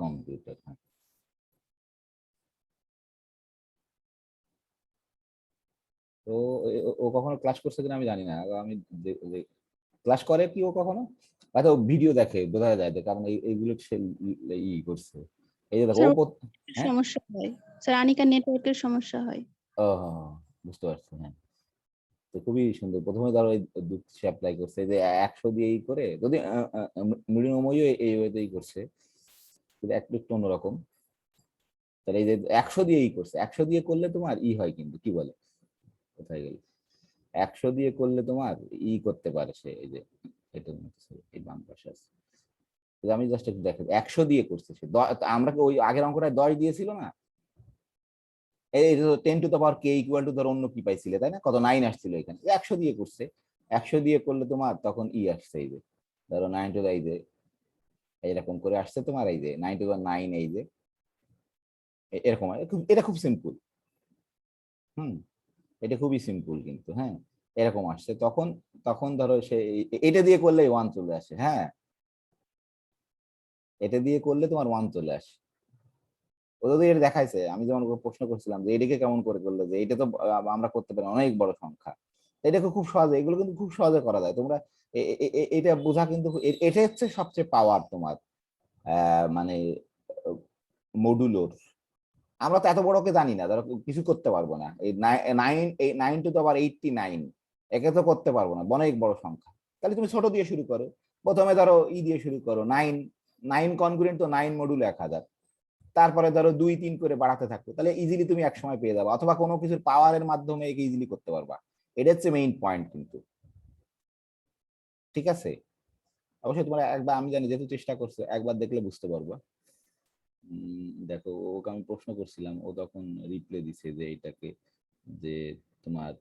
Computer. হ্যাঁ, তো ও কখনো ক্লাস করছে কিনা আমি জানি না, আমি ক্লাস করে কি ও কখনো, হয়তো ভিডিও দেখে বোঝা যায়, কারণ এইগুলো সে করছে। এই যে দেখো স্যার ও হ্যাঁ, সমস্যা হয় স্যার, আনিকা নেটওয়ার্কের সমস্যা হয়। ও বুঝতে পারছি। হ্যাঁ, তো খুবই সুন্দর। প্রথমে ধরো সে অ্যাপ্লাই করছে যে 100 দিয়েই করে, যদি মৃণময়ও এই ওয়েতেই করছে, কিন্তু একটু একটু অন্যরকম। তাহলে এই যে 100 দিয়েই করছে, 100 দিয়ে করলে তোমার হয়, কিন্তু কি বলে, কোথায় গেল, 100 দিয়ে করলে তোমার করতে পারে সে, এই যে এটা এই বাম পাশে আছে। আমি জাস্ট একটু দেখে 100 দিয়ে করছে সে। আমরা ওই আগের অঙ্কটায় 10 দিয়েছিল না, এই 10 টু দ্য পাওয়ার k ধরো অন্য কি পাইছিলে তাই না, কত 9 আসছিল, এখানে 100 দিয়ে করছে। 100 দিয়ে করলে তোমার তখন আসছে, এই যে ধরো 9 টু এই যে এইরকম করে আসছে তোমার, এই যে 9 টু দ্য 9, এই যে এরকম। এটা খুব সিম্পল। হুম, এটা খুবই সিম্পল কিন্তু। হ্যাঁ, এরকম আসছে তখন। তখন ধরো সে এটা দিয়ে করলে 1 চলে আসে। হ্যাঁ, এটা দিয়ে করলে তোমার 1 চলে আসে। ও যদি এটা দেখাইছে, আমি যেমন ওকে প্রশ্ন করছিলাম যে এটাকে কেমন করে করলে, যে এটা তো আমরা করতে পারি অনেক বড় সংখ্যা, এটাকে খুব সহজে, এগুলো কিন্তু খুব সহজে করা যায়। তোমরা এটা বোঝা কিন্তু এটা হচ্ছে সবচেয়ে পাওয়ার তোমার, মানে মডুলোর। আমরা তো এত বড়কে জানি না, ধরো কিছু করতে পারবো না। এই 9 টু দ্য পাওয়ার 89, একে তো করতে পারবো না, অনেক বড় সংখ্যা। তাহলে তুমি ছোট দিয়ে শুরু করো, প্রথমে ধরো দিয়ে শুরু করো 9। 9 কনগ্রুয়েন্ট তো 9 মডুলো 1000, তারপরে ধরো 2 3 করে বাড়াতে থাকো, তাহলে ইজিলি তুমি এক সময় পেয়ে যাবে, অথবা কোনো কিছুর পাওয়ারের মাধ্যমে একে ইজিলি করতে পারবা। এটা হচ্ছে মেইন পয়েন্ট কিন্তু। ঠিক আছে, অবশ্যই তোমার একবার, আমি জানি যেহেতু চেষ্টা করছো, একবার দেখলে বুঝতে পারবা। দেখো ওকে আমি প্রশ্ন করছিলাম, ও তখন রিপ্লে দিছে যে এটাকে, যে তোমার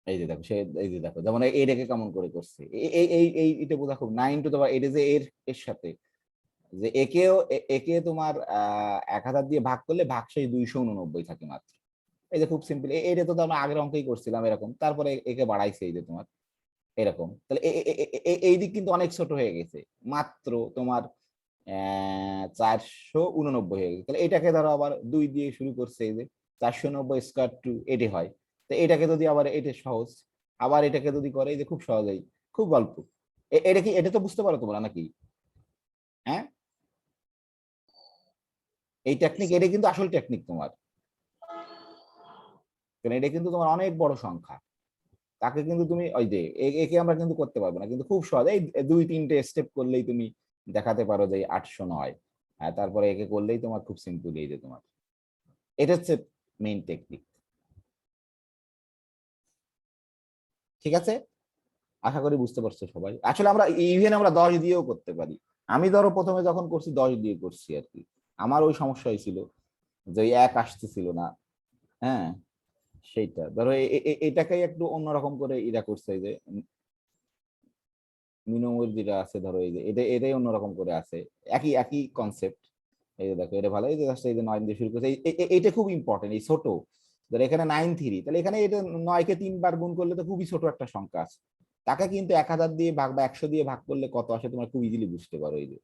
এই যে দেখো সে, এই যে দেখো যেমন এইটাকে কেমন করে করছে, এটা বোঝা খুব। 9 টু দ্য পাওয়ার, এটা যে এর সাথে, যে একে তোমার 1000 দিয়ে ভাগ করলে ভাগশেষ 289 থাকে মাত্র। এই যে খুব সিম্পল, এটা তো আমরা আগের অঙ্কেই করছিলাম এরকম, তারপরে একে বাড়াইছে এই যে তোমার এরকম। তাহলে এই দিক কিন্তু অনেক ছোট হয়ে গেছে, মাত্র তোমার 489 হয়ে গেছে। তাহলে এটাকে ধরো আবার 2 দিয়ে শুরু করছে, এই যে 490 স্কোয়ার টু এটি হয়। তো এটাকে যদি আবার, এটা সহজ, আবার এটাকে যদি করে, এই যে খুব সহজেই, খুব গল্প। এটা কি, এটা তো বুঝতে পারো তোমরা নাকি? হ্যাঁ, এই টেকনিক, এটা কিন্তু আসল টেকনিক তোমার, কারণ এটা কিন্তু তোমার অনেক বড় সংখ্যা। তাকে কিন্তু তুমি ওই যে একে আমরা কিন্তু করতে পারবো না, কিন্তু খুব সহজ, এই 2 3টে স্টেপ করলেই তুমি দেখাতে পারো যে 809। তারপরে একে করলেই তোমার খুব সিম্পল, এই যে তোমার এটা হচ্ছে মেইন টেকনিক। ঠিক আছে, আশা করি বুঝতে পারছো সবাই। আসলে আমরা ইভেন আমরা 10 দিয়েও করতে পারি। আমি ধরো প্রথমে যখন করছি 10 দিয়ে করছি আর কি, আমার ওই সমস্যা হয়েছিল যে ওই 1 আসতেছিল না। হ্যাঁ, সেইটা ধরো এটাকেই একটু অন্যরকম করে ইরা করছে, এই যে মিনিমাম যেটা আছে ধরো, এই যে এটাই অন্যরকম করে আছে, একই একই কনসেপ্ট। এই যে দেখো এটা ভালো, এই যে এই যে 9 দিয়ে শুরু করছে, এইটা খুব ইম্পর্টেন্ট, এই ছোট। ধরো এখানে 9 3, তাহলে এখানে এটা 9 কে 3 বার গুণ করলে তো খুবই ছোট একটা সংখ্যা আছে। তাকে কিন্তু 1000 দিয়ে ভাগ বা 100 দিয়ে ভাগ করলে কত আসে তোমার খুব ইজিলি বুঝতে পারো। এই যে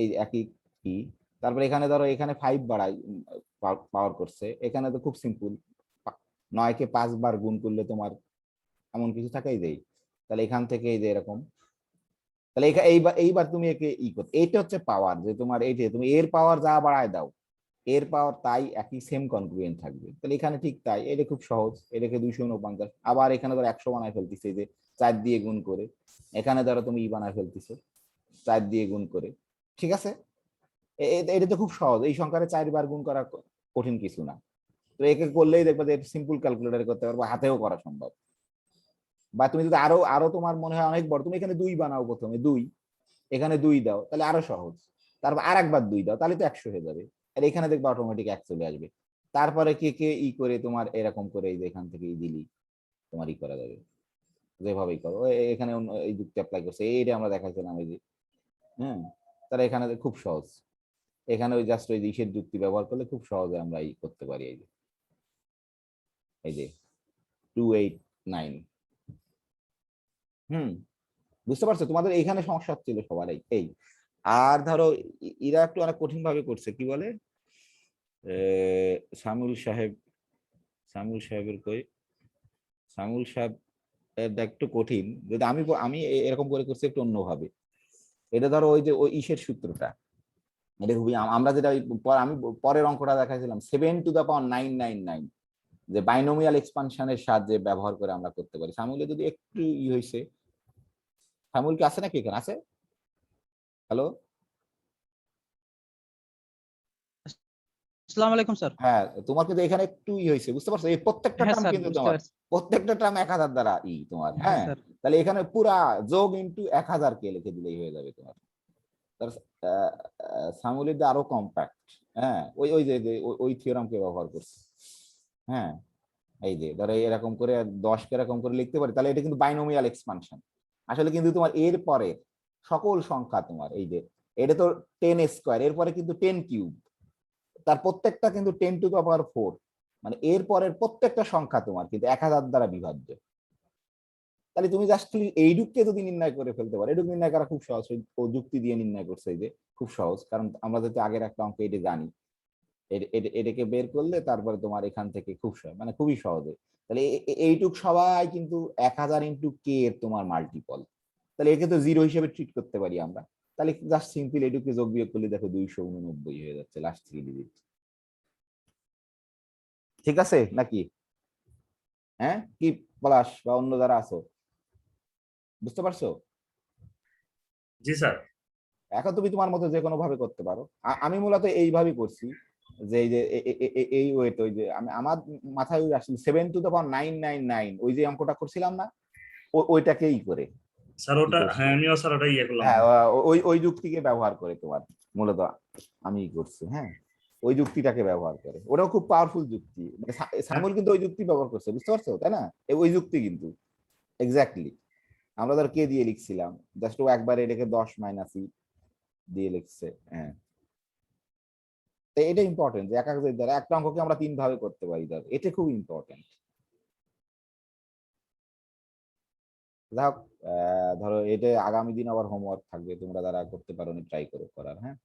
এই একই কি। তারপরে এখানে ধরো এখানে 5 বাড়াই পাওয়ার করছে, এখানে তো খুব সিম্পল, 9 কে 5 বার গুণ করলে তোমার এমন কিছু থাকাই দেয়। তাহলে এখান থেকে এই যে এরকম, তাহলে এইবার এইবার তুমি একে করতে, এইটা হচ্ছে পাওয়ার, যে তোমার এই যে তুমি এর পাওয়ার যা বাড়ায় দাও, এর পাওয়ার তাই একই সেম কনগ্রুয়েন্ট থাকবে। তাহলে এখানে ঠিক তাই, এটা খুব সহজ, এটাকে 249, আবার এখানে ধরো 100 বানায় ফেলতেছে, এই যে 4 দিয়ে গুণ করে। এখানে ধরো তুমি বানায় ফেলতেছো 4 দিয়ে গুণ করে। ঠিক আছে, এটা তো খুব সহজ, এই সংখ্যারে 4 বার গুণ করা কঠিন কিছু না। তো একে করলেই দেখবে যে সিম্পল ক্যালকুলেটার করতে পারবো, হাতেও করা সম্ভব। বা তুমি যদি আরো আরো তোমার মনে হয় অনেক বড়, তুমি এখানে 2 বানাও, প্রথমে 2, এখানে 2 দাও, তাহলে আরো সহজ। তারপর আর একবার 2 দাও, তাহলে তো 100 হয়ে যাবে। আর এখানে দেখবে অটোমেটিক 1 চলে আসবে। তারপরে কে কে করে তোমার এরকম করে, এই যে এখান থেকে ইজিলি তোমার করা যাবে, যেভাবেই করো। এখানে এই যুক্তি অ্যাপ্লাই করছে, এইটা আমরা দেখাইছিলাম, এই যে হ্যাঁ। তাহলে এখানে খুব সহজ, এখানে ওই জাস্ট ওই ইসের যুক্তি ব্যবহার করলে খুব সহজে আমরা করতে পারি। এই যে 289। হুম, বুঝতে পারছো? তোমাদের এইখানে সমস্যা হচ্ছিল সবার, এই আর ধরো এরা একটু অনেক কঠিন ভাবে করছে, কি বলে সামুল সাহেব, সামুল সাহেবের কই, সামুল সাহেব এটা একটু কঠিন, যদি আমি আমি এরকম করে করছি একটু অন্যভাবে। এটা ধরো ওই যে ওই ইসের সূত্রটা, এটা খুবই আমরা যেটা আমি পরের অঙ্কটা দেখাইছিলাম 7^999, যে বাইনোমিয়াল এক্সপানশনের সাহায্যে ব্যবহার করে আমরা করতে পারি। সামুলে যদি একটু হয়েছে, সামুল কি আছে নাকি এখানে আছে? হ্যালো, আসসালামু আলাইকুম স্যার। হ্যাঁ তোমার কিন্তু এখানে একটু হয়েছে, বুঝতে পারছো? এই প্রত্যেকটা হ্যাঁ টার্ম স্যার, কিন্তু বুঝতে তোমার পারছি। প্রত্যেকটা টার্ম 1000 দ্বারা তোমার, হ্যাঁ হ্যাঁ স্যার। তাহলে এখানে পুরা যোগ ইন্টু 1000 কে লিখে দিলেই হয়ে যাবে তোমার। সামুলির আরো কম্প্যাক্ট, হ্যাঁ ওই ওই যে ওই থিওরামকে ব্যবহার করছে। হ্যাঁ এই যে ধরো এরকম করে 10 কে এরকম করে লিখতে পারি, তাহলে এটা কিন্তু বাইনোমিয়াল এক্সপানশন। আসলে কিন্তু তোমার এর পরে সকল সংখ্যা তোমার এই যে এটা তো 10^2, এরপরে কিন্তু 10^3, তার প্রত্যেকটা কিন্তু 10^4, মানে এর পরের প্রত্যেকটা সংখ্যা তোমার কিন্তু 1000 দ্বারা বিভাজ্য। তাহলে তুমি জাস্ট এইটুককে যদি নির্ণয় করে ফেলতে পারো, এটুকু নির্ণয় করা খুব সহজ, ও যুক্তি দিয়ে নির্ণয় করছে এই যে খুব সহজ, কারণ আমরা যেহেতু আগের একটা অঙ্ক এটা জানি, এটাকে বের করলে তারপরে তোমার এখান থেকে খুব সহজ, মানে খুবই সহজে। তাহলে এইটুক সবাই কিন্তু 1000 ইন্টু কে এর তোমার মাল্টিপল, তাহলে একে তো 0 হিসেবে ট্রিট করতে পারি আমরা। তাহলে জাস্ট সিম্পল এটুকে যোগ বিয়োগ করলে দেখো 289 হয়ে যাচ্ছে লাস্ট 3 ডিজিট। ঠিক আছে নাকি? হ্যাঁ কি পলাশ বা অন্য যারা আছো, বুঝতে পারছো? জি স্যার। এখন তুমি তোমার মতো যে কোনো ভাবে করতে পারো, আমি মূলত এইভাবেই করছি, যে এই যে এই ওয়েট, ওই যে আমি আমার মাথায় ওই আসলে 7^999 ওই যে অঙ্কটা করছিলাম না, ওইটাকেই করে স্যার ওটা, হ্যাঁ আমিও স্যার ওটা ইয়ে করলাম। হ্যাঁ ওই ওই যুক্তিকে ব্যবহার করে তোমার মূলত আমি করছি। হ্যাঁ ওই যুক্তিটাকে ব্যবহার করে, ওটাও খুব পাওয়ারফুল যুক্তি, মানে সামুল কিন্তু ওই যুক্তি ব্যবহার করছে, বুঝতে পারছো তাই না? ওই যুক্তি কিন্তু এক্স্যাক্টলি আমরা ধর কে দিয়ে লিখছিলাম, জাস্ট ও একবার এটাকে 10 - দিয়ে লিখছে। হ্যাঁ এটা ইম্পর্টেন্ট যে একাক দ্বারা একটা অঙ্ককে আমরা 3 ভাবে করতে পারি, ধর এটা খুব ইম্পর্টেন্ট। যাই হোক, ধরো এটা আগামী দিন আবার হোমওয়ার্ক থাকবে, তোমরা যারা করতে পারো ট্রাই করো করার। হ্যাঁ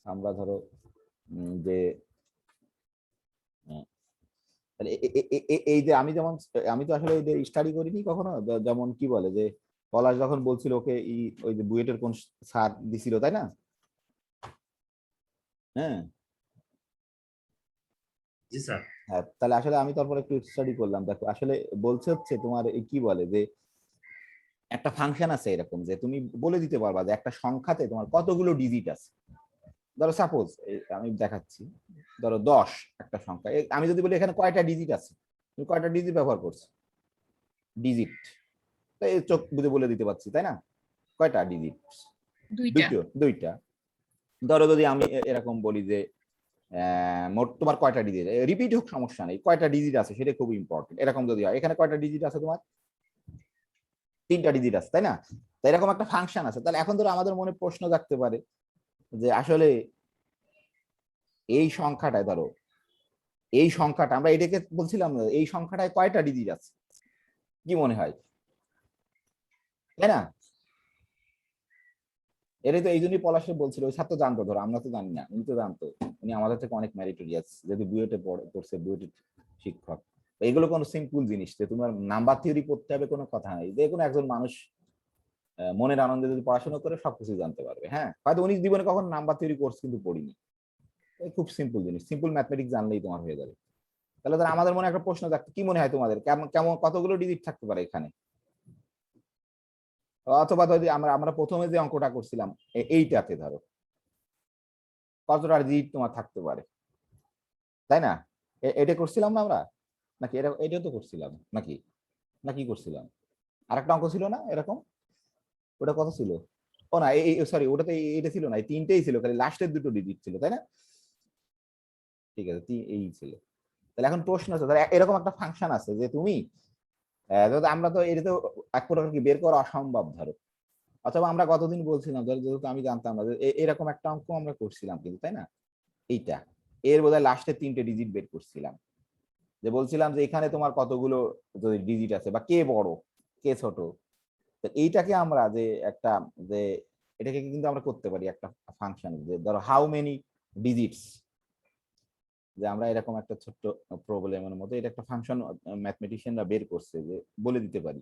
আমরা ধরো যে তাহলে এই যে আমি যেমন, আমি তো আসলে স্টাডি করিনি কখনো, যেমন কি বলে যে পলাশ যখন বলছিল ওকে ওই যে বুয়েটের কোন স্যার দিছিল তাই না? হ্যাঁ জি স্যার। হ্যাঁ তাহলে আসলে আমি তারপর একটু স্টাডি করলাম, দেখো আসলে বলছে হচ্ছে তোমার এই কি বলে যে একটা ফাংশন আছে এরকম, যে তুমি বলে দিতে পারবা যে একটা সংখ্যাতে তোমার কতগুলো ডিজিট আছে। ধরো সাপোজ আমি দেখাচ্ছি, ধরো 10 একটা সংখ্যা, আমি যদি বলি এখানে কয়টা ডিজিট আছে, তুমি কয়টা ডিজিট ব্যবহার করছো, ডিজিট, এই চোখ বুঝে বলে দিতে পারছি তাই না? কয়টা ডিজিট? দুইটা। দুইটা। ধরো যদি আমি এরকম বলি যে মোট তোমার কয়টা ডিজিট, রিপিট হোক সমস্যা নেই, কয়টা ডিজিট আছে সেটা খুব ইম্পর্টেন্ট। এরকম যদি হয় এখানে কয়টা ডিজিট আছে তোমার, 3টা ডিজিট আছে তাই না? তাই এরকম একটা ফাংশন আছে। তাহলে এখন ধরো আমাদের মনে প্রশ্ন জাগতে পারে যে আসলে এই সংখ্যাটায়, ধরো এই সংখ্যাটা আমরা এটাকে বলছিলাম এই সংখ্যাটায় কয়টা ডিজিট আছে, কি মনে হয়, তাই না? এটাই তো এই জন্যই পলাশে বলছিল, ওই ছাত্র জানতো, ধরো আমরা তো জানি না, উনি তো জানতো, উনি আমাদের থেকে অনেক মেরিটোরিয়াস, যদি বুয়েটে পড়ছে, বুয়েটের শিক্ষক। এগুলো কোনো সিম্পল জিনিস যে তোমার নাম্বার থিওরি পড়তে হবে কোনো কথা নাই, যে কোনো একজন মানুষ মনের আনন্দে যদি পড়াশোনা করে সবকিছু জানতে পারবে। হ্যাঁ হয়তো উনি জীবনে কখন নাম্বার থিওরি কোর্স কিন্তু পড়িনি, খুব সিম্পল জিনিস, সিম্পল ম্যাথমেটিক্স জানলেই তোমার হয়ে যাবে। তাহলে ধর আমাদের মনে একটা প্রশ্ন থাকতো, কি মনে হয় তোমাদের কেমন কেমন কতগুলো ডিজিট থাকতে পারে এখানে? অথবা যদি আমরা আমরা প্রথমে যে অঙ্কটা করছিলাম এইটাতে ধরো কতটা ডিজিট তোমার থাকতে পারে, তাই না? এটা করছিলাম না আমরা, নাকি এটাও তো করছিলাম নাকি, নাকি করছিলাম আরেকটা অঙ্ক ছিল না এরকম, ওটা কত ছিল? ও না এই সরি, ওটাতে এটা ছিল না, এই 3টেই ছিল, খালি লাস্টের 2টো ডিজিট ছিল তাই না? ঠিক আছে এই ছিল। তাহলে এখন প্রশ্ন আছে, এরকম একটা ফাংশন আছে যে তুমি আমরা তো এটা তো এক প্রকার কি বের করা অসম্ভব ধরো, অথবা আমরা কতদিন বলছিলাম ধরো, যেহেতু আমি জানতাম না যে এরকম একটা অঙ্ক আমরা করছিলাম কিন্তু তাই না, এইটা এর বোধহয় লাস্টে 3টে ডিজিট বের করছিলাম, যে বলছিলাম যে এখানে তোমার কতগুলো যদি ডিজিট আছে বা কে বড় কে ছোট। এইটাকে আমরা যে একটা যে এটাকে কিন্তু আমরা করতে পারি একটা ফাংশন, যে ধরো হাউ মেনি ডিজিটস, যে আমরা এরকম একটা ছোট্ট প্রবলেমের মতো এটা একটা ফাংশন ম্যাথমেটিশিয়ানরা বের করছে, যে বলে দিতে পারি,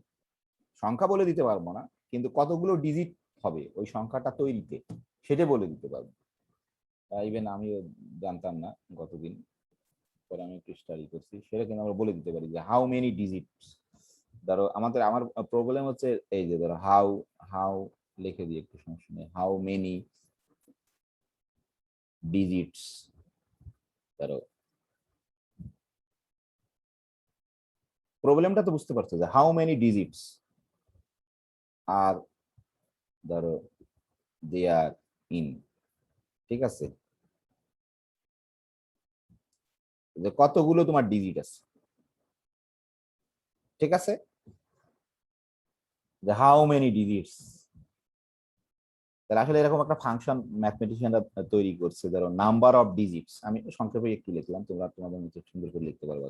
সংখ্যা বলে দিতে পারবো না, কিন্তু কতগুলো ডিজিট হবে ওই সংখ্যাটা তৈরিতে সেটা বলে দিতে পারবো। ইভেন আমিও জানতাম না গতদিন, পরে আমি একটু স্টাডি করছি, সেটা কিন্তু আমরা বলে দিতে পারি যে হাউ মেনি ডিজিটস। ধরো আমার প্রবলেম হচ্ছে এই যে ধরো হাউ হাউ লিখে দিই, একটু সমস্যা নেই, হাউ মেনি ডিজিটস, ধরো প্রবলেমটা তো বুঝতে পারছো যে হাউ মেনি ডিজিটস আর ধরো দে আর ইন, ঠিক আছে, যে কতগুলো তোমার ডিজিট আছে, ঠিক আছে, যে হাউ মেনি ডিজিটস। তাহলে আসলে এরকম একটা ফাংশন ম্যাথমেটিশিয়ানরা তৈরি করছে, ধরো নাম্বার অফ ডিজিটস, আমি সংক্ষেপে একটু লিখলাম, তোমরা তোমাদের মধ্যে সুন্দর করে লিখতে পারবে।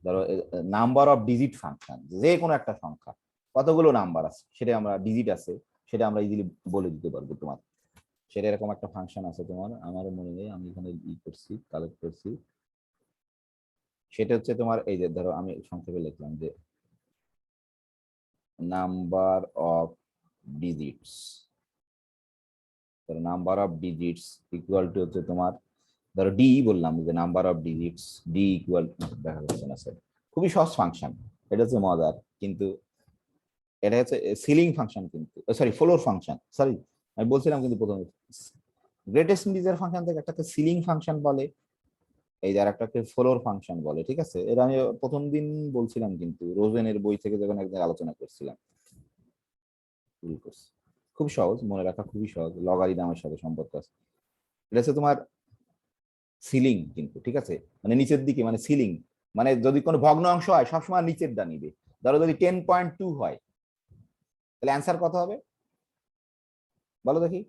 ধরো নাম্বার অফ ডিজিট ফাংশন, যে কোনো একটা সংখ্যা কতগুলো নাম্বার আছে সেটা আমরা ডিজিট আছে সেটা আমরা ইজিলি বলে দিতে পারবো তোমার, সেটা এরকম একটা ফাংশন আছে তোমার, আমার মনে নেই, আমি এখানে ই করছি, কালেক্ট করছি, সেটা হচ্ছে তোমার এই যে ধরো আমি সংক্ষেপে লিখলাম যে number of digits, number of digits equal to হচ্ছে তোমার, ধরো ডি বললাম যে number of digits D equal, দেখা যাচ্ছে না স্যার, খুবই সহজ ফাংশন, এটা হচ্ছে মজার, কিন্তু এটা হচ্ছে সিলিং ফাংশন, কিন্তু সরি ফ্লোর ফাংশন, সরি আমি বলছিলাম কিন্তু প্রথমে গ্রেটেস্ট ইন্টিজার ফাংশন থেকে একটাকে সিলিং ফাংশন বলে, এই যে আরেকটাকে ফ্লোর ফাংশন বলে, ঠিক আছে, এটা আমি প্রথম দিন বলছিলাম কিন্তু রোজেনের বই থেকে যখন একদিন আলোচনা করছিলাম, খুব সহজ মনে রাখা, খুবই সহজ, লগারিদমের সাথে সম্পর্ক আছে। এটা হচ্ছে তোমার সিলিং কিন্তু, ঠিক আছে, মানে নিচের দিকে, মানে সিলিং, মানে যদি কোনো ভগ্ন অংশ হয় সবসময় নিচের ডা নিবে, ধরো যদি 10.2 হয় তাহলে অ্যান্সার কত হবে বলো দেখি,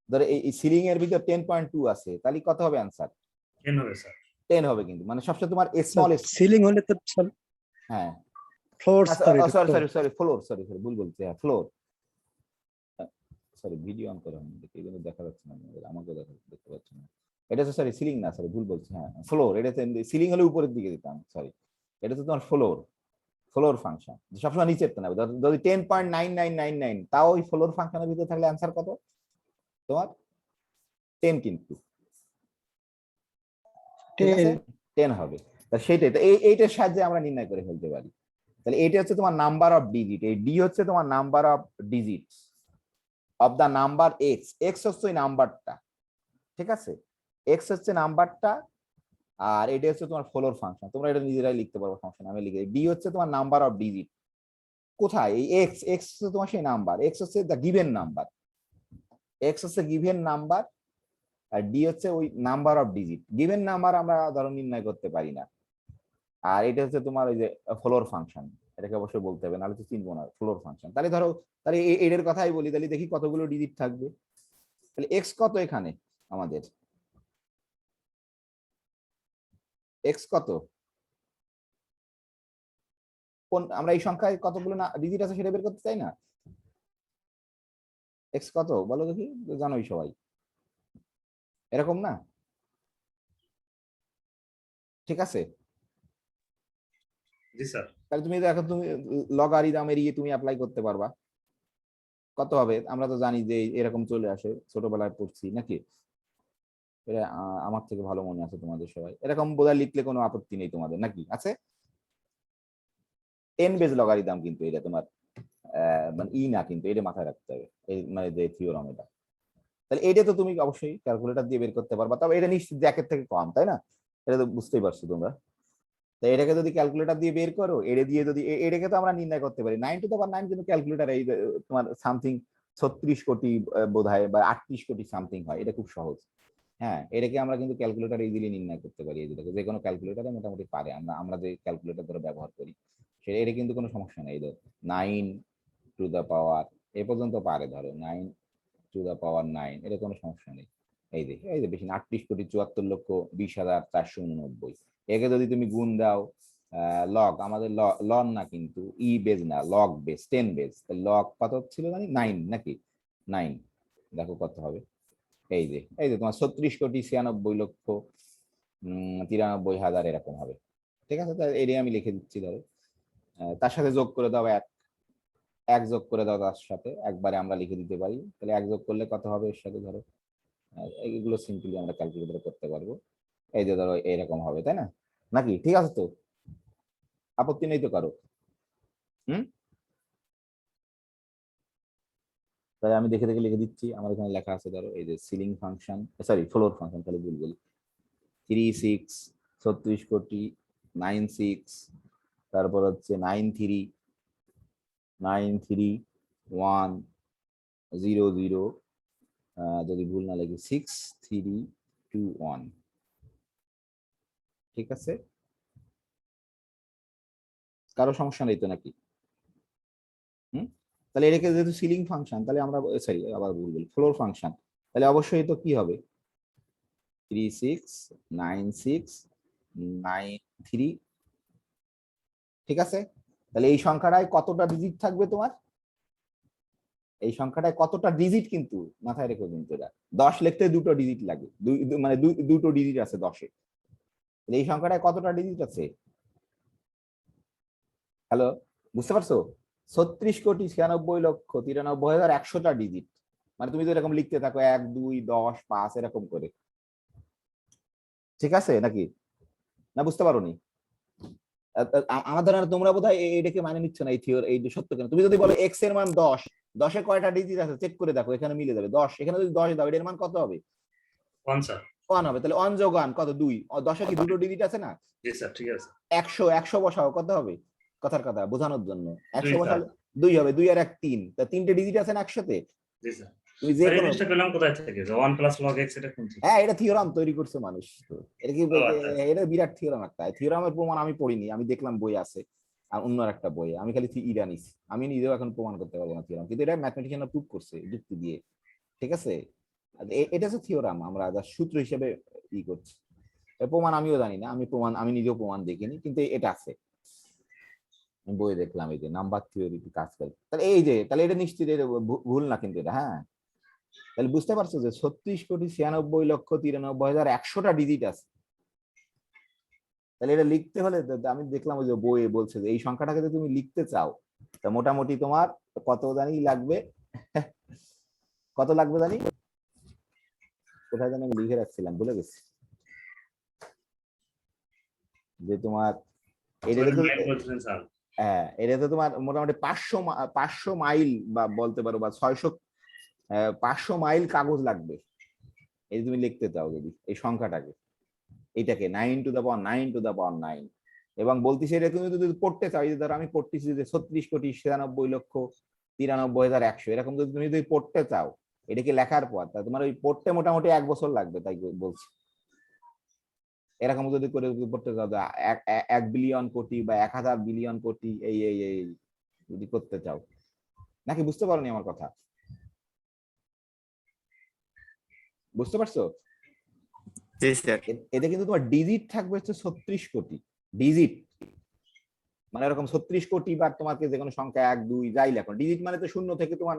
ধরো এই সিলিং এর ভিতর 10.2 আছে, তাহলে কত হবে অ্যান্সার? 10 হবে স্যার। 10 হবে, কিন্তু মানে সবসময় তোমার স্মলেস্ট। সিলিং হলে তো হ্যাঁ floor, sorry sorry sorry floor, sorry sorry ভুল বলছি, হ্যাঁ ফ্লোর, সরি ভিডিও অন করা হয়নি এই জন্য দেখা যাচ্ছে না, আমাকে দেখতে পাচ্ছি না, এটা তো সরি সিলিং না, সরি ভুল বলছি, হ্যাঁ ফ্লোর, এটা সিলিং হলে উপরের দিকে দিতাম, সরি, এটা তো তোমার ফ্লোর, ফ্লোর ফাংশন সবসময় নিচের তো নেবে, যদি 10.9999 তাও ওই ফ্লোর ফাংশনের ভিতরে থাকলে অ্যান্সার কত তোমার? 10, কিন্তু ঠিক আছে 10 হবে, তা সেইটাই তো এইটার সাহায্যে আমরা নির্ণয় করে ফেলতে পারি। তাহলে এইটা হচ্ছে তোমার নাম্বার অফ ডিজিট, এই ডি হচ্ছে তোমার number of digits of the number X, X হচ্ছে ওই নাম্বারটা, ঠিক আছে, এক্স হচ্ছে নাম্বারটা, আর এটা হচ্ছে তোমার ফ্লোর ফাংশন, তোমরা এটা নিজেরাই লিখতে পারো ফাংশন, আমি লিখে ডি হচ্ছে তোমার নাম্বার অফ ডিজিট, কোথায় এই এক্স, এক্স হচ্ছে তোমার সেই নাম্বার, এক্স হচ্ছে দ্য গিভেন নাম্বার, এক্স হচ্ছে গিভেন নাম্বার, আর ডি হচ্ছে ওই number of digit, given number আমরা ধরো নির্ণয় করতে পারি না, আর এটা হচ্ছে তোমার ওই যে ফ্লোর ফাংশন, এটাকে অবশ্যই বলতে হবে, নাহলে তো চিনবো না ফ্লোর ফাংশন। তাহলে ধরো তাহলে এর কথাই বলি, তাহলে দেখি কতগুলো ডিজিট থাকবে, তাহলে এক্স কত এখানে আমাদের, এক্স কত, কোন আমরা এই সংখ্যায় কতগুলো না ডিজিট আছে সেটা বের করতে চাই না, এক্স কত বলো দেখি, জানোই সবাই এরকম না, ঠিক আছে, জি স্যার। তাহলে তুমি দেখো, তুমি লগারিদমের ইয়ে তুমি অ্যাপ্লাই করতে পারবা, কত হবে আমরা তো জানি যে এরকম চলে আসে, ছোটবেলায় পড়ছি নাকি, এটা আমার থেকে ভালো মনে আছে তোমাদের সবাই, এরকম বোধহয় লিখলে কোনো আপত্তি নেই তোমাদের নাকি আছে, 10 বেজ লগারিদম, কিন্তু এটা তোমার মানে ই না, কিন্তু এটা মাথায় রাখতে হবে, এই মানে যে থিওরাম এটা, তাহলে এটা তো তুমি অবশ্যই ক্যালকুলেটর দিয়ে বের করতে পারবা, তবে এটা নিশ্চিত জ্যাকের থেকে কম, তাই না, এটা তো বুঝতেই পারছো তোমরা, তো এটাকে যদি ক্যালকুলেটর দিয়ে বের করো, এটা দিয়ে যদি এটাকে তো আমরা নির্ণয় করতে পারি 9 কিন্তু ক্যালকুলেটর এই তোমার সামথিং 36 কোটি বোধ হয় বা 38 কোটি সামথিং হয়, এটা খুব সহজ, হ্যাঁ এটাকে আমরা কিন্তু ক্যালকুলেটর ইজিলি নির্ণয় করতে পারি, এই যে কোনো ক্যালকুলেটরে মোটামুটি পারে, আমরা যে ক্যালকুলেটর ধরে ব্যবহার করি সেটা, এটা কিন্তু কোনো সমস্যা নেই, 9 টু দা পাওয়ার এ পর্যন্ত পারে, ধরো 9 টু দা পাওয়ার 9, এটা কোনো সমস্যা নেই, এই যে বেশি 38,74,20,489, একে যদি তুমি গুণ দাও লগ, আমাদের লন না কিন্তু ই বেজ না, লগ বেজ 10 বেজ, লগ কত ছিল জানি 9 নাকি 9, দেখো কত হবে। এই যে তোমার 36,96,93,হাজার এরকম হবে। ঠিক আছে, তাহলে এটাই আমি লিখে দিচ্ছি। ধরো তার সাথে যোগ করে দাও এক, এক যোগ করে দাও তার সাথে, একবারে আমরা লিখে দিতে পারি। তাহলে এক যোগ করলে কত হবে এর সাথে? ধরো এইগুলো সিম্পলি আমরা ক্যালকুলেটরে করতে পারবো। এই যে ধরো এরকম হবে, তাই না? নাকি ঠিক আছে তো? আপত্তি নেই তো কারো? হুম, তাহলে আমি দেখে দেখে লিখে দিচ্ছি। আমার এখানে লেখা আছে, ধরো এই যে ceiling function, sorry floor function, তাহলে ভুল বলি। 36, 36,96,, তারপর হচ্ছে 93,93,1,00, যদি ভুল না লাগে 6,3,2,1। ঠিক আছে, কারো সমস্যা নেই তো নাকি? হুম, তাহলে এটাকে যেহেতু সিলিং ফাংশন, তাহলে আমরা সরি আবার ভুল বলি, ফ্লোর ফাংশন, তাহলে অবশ্যই তো কি হবে? 36,96,93। ঠিক আছে, তাহলে এই সংখ্যাটায় কতটা ডিজিট থাকবে তোমার? এই সংখ্যাটায় কতটা ডিজিট কিন্তু মাথায় রেখো, কিন্তু এটা 10 লিখতে দুটো ডিজিট লাগে, মানে দুটো ডিজিট আছে 10-এ। এই সংখ্যাটায় কতটা ডিজিট আছে? হ্যালো, বুঝতে পারছো? 36,96,93,100টা ডিজিট। মানে তুমি তো এরকম লিখতে থাকো 1, 2, 10, 5 এরকম করে। ঠিক আছে নাকি? না বুঝতে পারোনি? আমার ধারণা তোমরা বোধহয় এটাকে মানে নিচ্ছ না, এই থিওরি, এই সত্য কেন? তুমি যদি বলো এক্স এর মান 10, 10-এ কয়টা ডিজিট আছে চেক করে দেখো, এখানে মিলে যাবে 10। এখানে যদি 10 দাও, এটার মান কত হবে? 1 স্যার। 1 হবে। তাহলে 1 যোগ 1 কত? 2। 10-এ কি দুটো ডিজিট আছে না? জি স্যার, ঠিক আছে। 100 বসাও, কত হবে? কথার কথা বোঝানোর জন্য 2 100 স্যার। বসালে 2 হবে। 2 আর 1 3, তা তিনটে ডিজিট আছে না 100-তে? জি স্যার। তুমি যে স্যার এই কোনো, জিনিসটা পেলাম কোথায় থেকে? যে 1 প্লাস লগ এক্স এটা কোন থেকে? হ্যাঁ এটা থিওরাম তৈরি করছে মানুষ তো। এটা কি ও আচ্ছা, আচ্ছা। এটা বিরাট থিওরাম একটা। থিওরামের প্রমাণ আমি পড়িনি, আমি দেখলাম বই আছে আর অন্য একটা বই, আমি খালি ইরানিস, আমি নিজেও এখন প্রমাণ করতে পারবো না থিওরাম, কিন্তু এটা ম্যাথমেটিশিয়ানরা প্রুভ করছে যুক্তি দিয়ে। ঠিক আছে, আর এটা হচ্ছে থিওরাম, আমরা যা সূত্র হিসেবে ই করছি। এর প্রমাণ আমিও জানি না, আমি নিজেও প্রমাণ দেখিনি, কিন্তু এটা আছে, আমি বই দেখলাম, এই যে নাম্বার থিওরি কাজ করে। তাহলে এই যে, তাহলে এটা নিশ্চিত এটা ভুল না কিন্তু এটা, হ্যাঁ। তাহলে বুঝতে পারছো যে 36,96,93,100টা ডিজিট আছে। তাহলে এটা লিখতে হলে আমি দেখলাম ওই যে বইয়ে বলছে যে এই সংখ্যাটাকে যদি তুমি লিখতে চাও, তা মোটামুটি তোমার কত জানি লাগবে, কত লাগবে জানি, কোথায় জানি আমি লিখে রাখছিলাম, ভুলে গেছি। যে তোমার এটা তো, বলছিলেন স্যার। হ্যাঁ এটা তো তোমার মোটামুটি 500 মাইল বা বলতে পারো, বা 500 মাইল কাগজ লাগবে এই তুমি লিখতে চাও যদি এই সংখ্যাটাকে, এইটাকে 9 to the power 9 এবং বলতেছি এটা তুমি যদি পড়তে চাও, ধরো আমি পড়তেছি যে 36,96,93,100 এরকম যদি তুমি যদি পড়তে চাও, এটাকে লেখার পর তা তোমার ওই পড়তে মোটামুটি 1 বছর লাগবে, তাই বলছি। এরকম যদি করে পড়তে চাও 1 বিলিয়ন কোটি বা 1,000 বিলিয়ন কোটি, এই এই এই যদি করতে চাও, নাকি বুঝতে পারোনি আমার কথা? বুঝতে পারছো? জি স্যার। এতে কিন্তু তোমার ডিজিট থাকবে হচ্ছে 36 কোটি ডিজিট, মানে এরকম 36 কোটি, বা তোমাকে যে কোনো সংখ্যা 1, 2 যাই লেখো, ডিজিট মানে তো 0 থেকে তোমার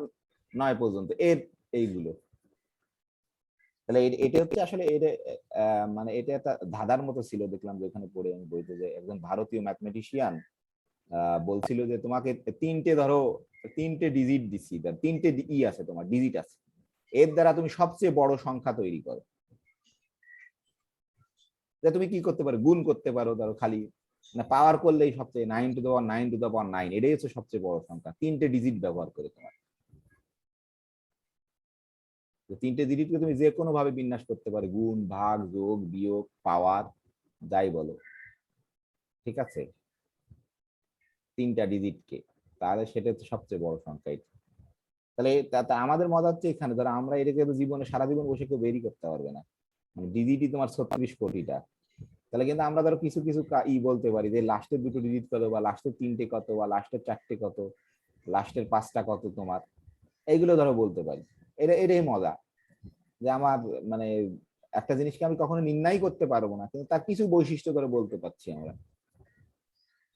9 পর্যন্ত এর এইগুলো। তাহলে এটা হচ্ছে আসলে এটা মানে এটা একটা ধাঁধার মতো ছিল, দেখলাম যে ওখানে পড়ে আমি বইতে, যে একজন ভারতীয় ম্যাথমেটিশিয়ান বলছিল যে তোমাকে তিনটে ডিজিট দিচ্ছি, তিনটে আছে তোমার ডিজিট আছে, এর দ্বারা তুমি সবচেয়ে বড় সংখ্যা তৈরি করো। যে তুমি কি করতে পারো, গুণ করতে পারো, ধরো খালি না পাওয়ার করলেই সবচেয়ে 9 to the power 9 এটাই হচ্ছে সবচেয়ে বড় সংখ্যা, তিনটে ডিজিট ব্যবহার করে তোমার। তিনটে ডিজিটকে তুমি যে কোনো ভাবে বিন্যাস করতে পারো, গুণ, ভাগ, যোগ, বিয়োগ, পাওয়ার, যাই বলো। ঠিক আছে, তিনটা ডিজিটকে, তাহলে সেটা হচ্ছে সবচেয়ে বড় সংখ্যা এটা। তাহলে আমাদের মজা হচ্ছে এখানে, ধরো আমরা এটাকে জীবনে সারা জীবন বসে কেউ বেরি করতে পারবে না, মানে ডিজিটই তোমার 36 কোটিটা। তাহলে কিন্তু আমরা ধরো কিছু কিছু বলতে পারি যে লাস্টের দুটো ডিজিট কত, বা লাস্টের তিনটে কত, বা লাস্টের চারটে কত, লাস্টের 5টা কত তোমার, এইগুলো ধরো বলতে পারি। এটাই মজা, যে আমার মানে একটা জিনিসকে আমি কখনো নির্ণয় করতে পারবো না, কিন্তু তার কিছু বৈশিষ্ট্য ধরে বলতে পারছি আমরা,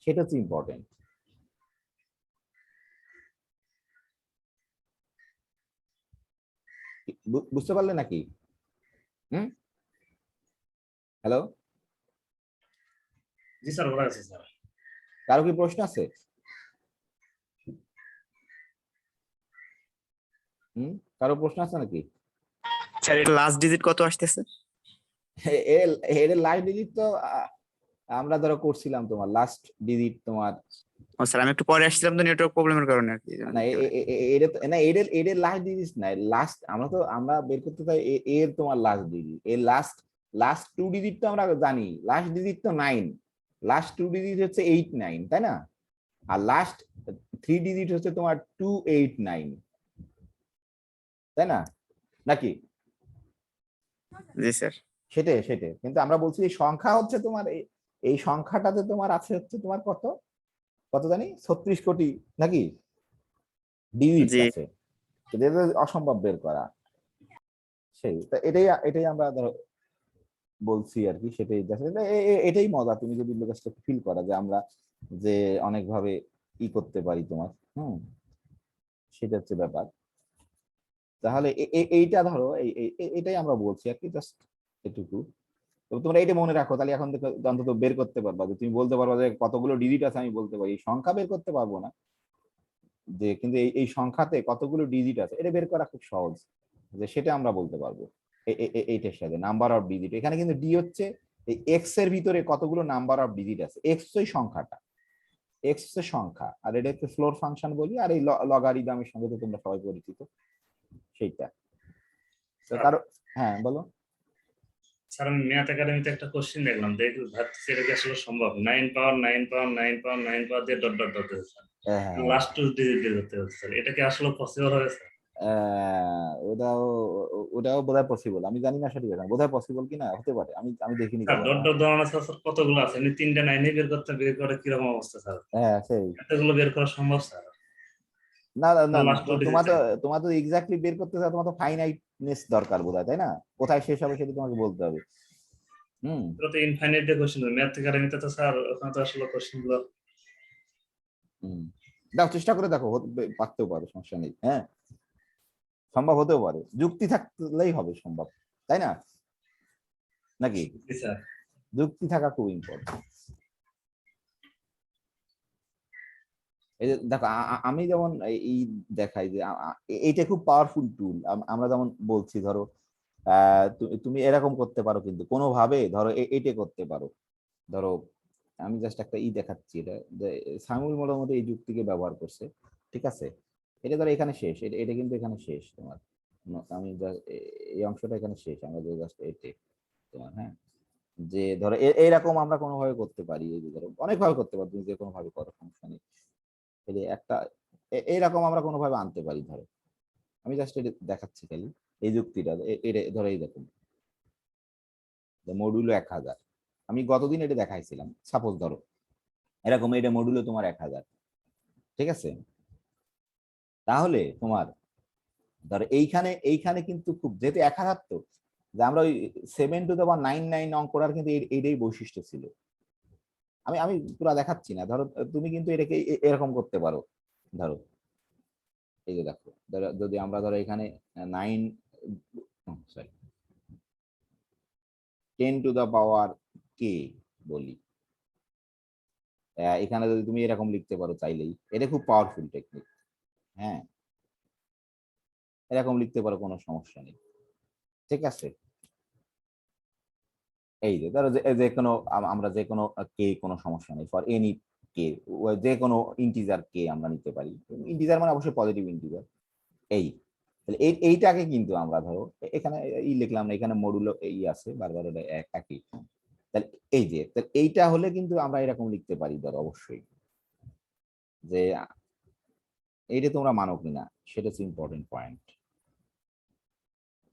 সেটা হচ্ছে ইম্পর্টেন্ট। বুঝতে পারলে নাকি? হ্যালো, জি স্যার, ওরা আছে স্যার। কারো কি প্রশ্ন আছে? কারো প্রশ্ন আছে নাকি? স্যার এটা লাস্ট ডিজিট কত আসতেছে? এর লাস্ট ডিজিট তো আমরা ধরো করছিলাম, তোমার লাস্ট ডিজিট তোমার ও স্যার আমি একটু পরে আসছিলাম তো নেটওয়ার্ক প্রবলেমের কারণে আর কি। না এটা না এর লাস্ট ডিজিট না, লাস্ট আমরা বের করতে চাই এর তোমার লাস্ট ডিজিট, এর লাস্ট 2 ডিজিট তো আমরা জানি, লাস্ট ডিজিট তো 9, লাস্ট 2 ডিজিট হচ্ছে 8 9, তাই না? আর লাস্ট 3 ডিজিট হচ্ছে তোমার 289, তাই না নাকি? জি স্যার। সেটাই কিন্তু আমরা বলছি এই সংখ্যা হচ্ছে তোমার এই সংখ্যাটাতে তোমার আছে হচ্ছে তোমার কত কত জানি 36 কোটি নাকি ডিজিট জি আছে, এটা তো অসম্ভব বের করা। সেই তা এটাই আমরা ধরো বলছি আর কি, সেটাই এটাই মজা, তুমি যদি লোকেশটা ফিল করা যে আমরা যে অনেক ভাবে করতে পারি তোমার, সেটা হচ্ছে ব্যাপার। তাহলে এইটা ধরো এটাই আমরা বলছি আর কি, জাস্ট এটুকু। তো তোমরা এটা মনে রাখো, তাহলে এখন দেখো অন্তত বের করতে পারবা, যে তুমি বলতে পারবা যে কতগুলো ডিজিট আছে, আমি বলতে পারি, এই সংখ্যা বের করতে পারবো না, যে কিন্তু এই সংখ্যাতে কতগুলো ডিজিট আছে এটা বের করা খুব সহজ, যে সেটা আমরা বলতে পারবো এইটার সাথে নাম্বার অফ ডিজিট। এখানে কিন্তু ডি হচ্ছে এই এক্স এর ভিতরে কতগুলো নাম্বার অফ ডিজিট আছে, এক্স ওই সংখ্যাটা, এক্স হচ্ছে সংখ্যা, আর এটা হচ্ছে ফ্লোর ফাংশন বলি, আর এই লগারিদমের সঙ্গে তো তোমরা সবাই পরিচিত, সেইটা। তো কারো, হ্যাঁ বলো। স্যার আমি ম্যাথ একাডেমিতে একটা কোশ্চেন দেখলাম, ভাবতেছি এটা কি আসলে সম্ভব? 9 পাওয়ার 9 পাওয়ার 9 পাওয়ার 9 পাওয়ার দিয়ে ডট ডট ডট স্যার, হ্যাঁ, লাস্ট 2 ডিজিট দিয়ে ধরতে হচ্ছে স্যার, এটা কি আসলে পসিবল হবে স্যার? ওটাও ওটাও বোধহয় পসিবল, আমি জানি না সঠিক, বোধহয় পসিবল কিনা, হতে পারে, আমি দেখিনি স্যার কখনো। ডট ডট দেওয়ানো স্যার কতগুলো আছে? এমনি 3টা 9 বের করে কিরকম অবস্থা স্যার? হ্যাঁ সেই, এতগুলো বের করা সম্ভব স্যার? না না না, লাস্ট 2 ডিজিট তোমার তো এক্স্যাক্টলি বের করতে চাও, তোমার তো ফাইনাইটনেস দরকার বোধহয়, তাই না? কোথায় শেষ হবে সেটা তোমাকে বলতে হবে। হুম এটা তো ইনফাইনাইট দিয়ে কোশ্চেন, ম্যাথ একাডেমিতে তো স্যার ওখানে তো আসলে কোশ্চেন গুলো। হুম দাও, চেষ্টা করে দেখো, পারতেও পারো, সমস্যা নেই, হ্যাঁ সম্ভব হতেও পারে, যুক্তি থাকলেই হবে সম্ভব, তাই না নাকি? জি স্যার। যুক্তি থাকা খুব ইম্পর্টেন্ট। এই যে দেখো আমি যেমন এই দেখাই যে এইটা খুব পাওয়ারফুল টুল, আমরা যেমন বলছি ধরো তুমি এরকম করতে পারো, কিন্তু কোনোভাবে ধরো এইটা করতে পারো, ধরো আমি জাস্ট একটা দেখাচ্ছি, এটা যে সামুল মোটামুটি এই যুক্তিকে ব্যবহার করছে, ঠিক আছে? এটা ধরো এখানে শেষ, এটা কিন্তু এখানে শেষ তোমার, আমি এই অংশটা এখানে শেষ, আমরা জাস্ট এতে তোমার, হ্যাঁ যে ধরো এইরকম আমরা কোনোভাবে করতে পারি, এই যে ধরো অনেকভাবে করতে পারি, তুমি যে কোনো ভাবে করো, সমস্যা নেই। এই যে একটা এইরকম আমরা কোনোভাবে আনতে পারি, ধরো আমি জাস্ট এটা দেখাচ্ছি খালি, এই যুক্তিটা এটা ধরো এই দেখুন, মডুলো 1000, আমি গতদিন এটা দেখাইছিলাম, সাপোজ ধরো এরকম এটা মডুলো তোমার 1000, ঠিক আছে? তাহলে তোমার ধরো এইখানে কিন্তু খুব, যেহেতু 1000 তো, যে আমরা ওই 7^99 অঙ্ক করার কিন্তু এইটাই বৈশিষ্ট্য ছিল। আমি পুরো দেখাচ্ছি না, ধরো তুমি কিন্তু এটাকে এরকম করতে পারো, ধরো এই যে দেখো, ধরো যদি আমরা ধরো এখানে 9 সরি 10^k বলি, এখানে যদি তুমি এরকম লিখতে পারো চাইলেই, এটা খুব পাওয়ারফুল টেকনিক, হ্যাঁ এরকম লিখতে পারো, কোনো সমস্যা নেই, ঠিক আছে? এই যে ধরো যে কোনো আমরা যে কোনো কে, কোনো সমস্যা নেই, ফর এনি কে, যে কোনো ইন্টিজার কে আমরা নিতে পারি, ইন্টিজার মানে অবশ্যই পজিটিভ ইন্টিজার। এই তাহলে এইটাকে কিন্তু আমরা ধরো এখানে লিখলাম না, এখানে মডুলো আছে বারবার, এটা একই, তাহলে এই যে তাহলে এইটা হলে কিন্তু আমরা এরকম লিখতে পারি, ধরো অবশ্যই, যে এইটা তোমরা মানো কিনা সেটা হচ্ছে ইম্পর্টেন্ট পয়েন্ট,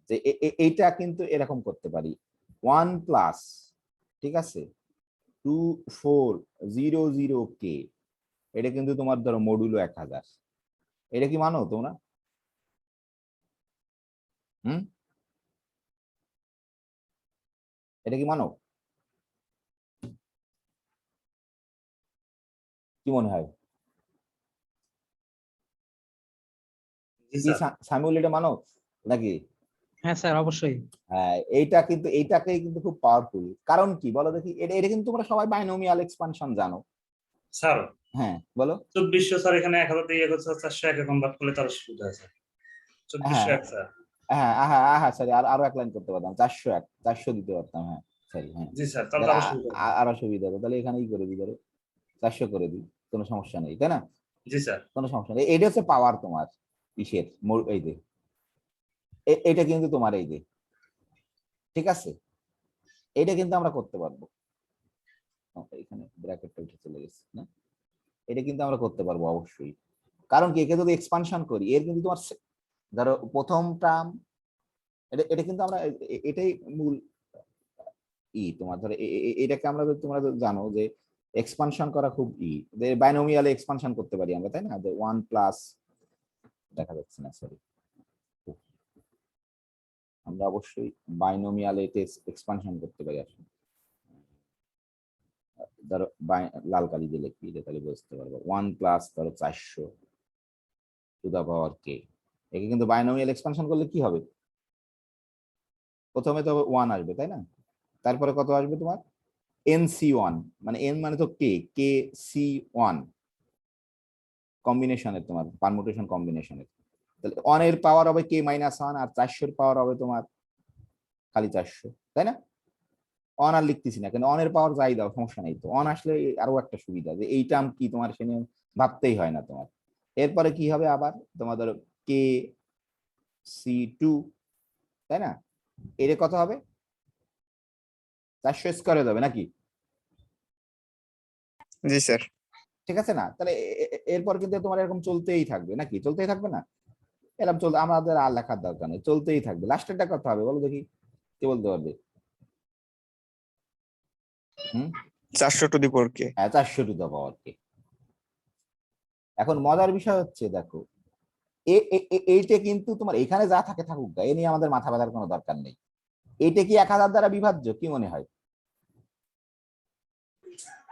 যে এইটা কিন্তু এরকম করতে পারি 1+, ঠিক আছে, 2400k, এটা কিন্তু তোমার ধরো মডুলো 1000, এটা কি মানো তোমরা? হুম এটা কি মানো? কি মনে হয়, জি কি স্যার। সামিউল এটা মানো নাকি? হ্যাঁ স্যার অবশ্যই। হ্যাঁ, এইটাকেই কিন্তু খুব পাওয়ারফুল। কারণ কি বলো দেখি, এটা কিন্তু তোমরা সবাই বাইনোমিয়াল এক্সপানশন জানো। স্যার হ্যাঁ বলো। 2400 স্যার এখানে 1000 দিয়ে 1401 কনভার্ট করলে তার সুবিধা আছে। 2401 স্যার। হ্যাঁ হ্যাঁ সরি, আরো এক লাইন করতে পারতাম, 400 দিতে পারতাম। হ্যাঁ সরি, হ্যাঁ জি স্যার, তাহলে তাহলে আরো সুবিধা হবে। আরো সুবিধা হবে। তাহলে এখানেই করে দিই, ধরো 400 করে দিই, কোনো সমস্যা নেই, তাই না? জি স্যার। কোনো সমস্যা নেই। এটা হচ্ছে পাওয়ার তোমার ইসের এই যে এটা কিন্তু তোমার এই যে, ঠিক আছে, এটা কিন্তু আমরা করতে পারবো। এখানে ব্র্যাকেটটা উঠে চলে গেছে না, এটা কিন্তু আমরা করতে পারবো অবশ্যই। কারণ কি, একে যদি এক্সপানশন করি, এর কিন্তু তোমার ধরো প্রথম টার্ম, এটা কিন্তু আমরা এটাই মূল তোমার ধরো এটাকে আমরা তোমরা জানো যে এক্সপানশন করা খুব বাইনোমিয়ালে এক্সপানশন করতে পারি আমরা, তাই না? যে 1 প্লাস, দেখা যাচ্ছে না সরি, আমরা অবশ্যই বাইনোমিয়ালে এক্সপানশন করতে পারি। আসলে ধরো লাল কালি দিয়ে লিখি, এটা তাহলে বুঝতে পারবো। 1 প্লাস ধরো 400 টু দা পাওয়ার কে, একে কিন্তু বাইনোমিয়াল এক্সপানশন করলে কি হবে, প্রথমে তো 1 আসবে, তাই না? তারপরে কত আসবে তোমার, NC1, মানে n মানে তো কে C1 কম্বিনেশনের, তোমার পারমুটেশন কম্বিনেশনের। তাহলে 1 এর পাওয়ার হবে K-1, আর 400 এর পাওয়ার হবে তোমার খালি 400, তাই না? 1 আর লিখতেছি না, কিন্তু 1 এর পাওয়ার যাই দাও সমস্যা নেই। তো 1 আসলে আরো একটা সুবিধা যে এই টার্ম কি তোমার সে নিয়ে ভাবতেই হয় না তোমার। এরপরে কি হবে আবার তোমার, ধরো KC2, তাই না? এর কত হবে, 400 স্কয়ারে যাবে নাকি? জি স্যার। ঠিক আছে না? তাহলে এরপর কিন্তু তোমার এরকম চলতেই থাকবে নাকি, চলতেই থাকবে না? এরকম চলতে আমাদের আর লেখার দরকার নেই, চলতেই থাকবে। লাস্টেরটা কত হবে বলো দেখি, কে বলতে পারবে? 400 টু দি পাওয়ার কে। হ্যাঁ, 400 টু দা পাওয়ার কে। এখন মজার বিষয় হচ্ছে দেখো, এইটা কিন্তু তোমার এখানে যা থাকে থাকুক, এ নিয়ে আমাদের মাথা ব্যথার কোনো দরকার নেই। এটা কি 1000 দ্বারা বিভাজ্য, কি মনে হয়?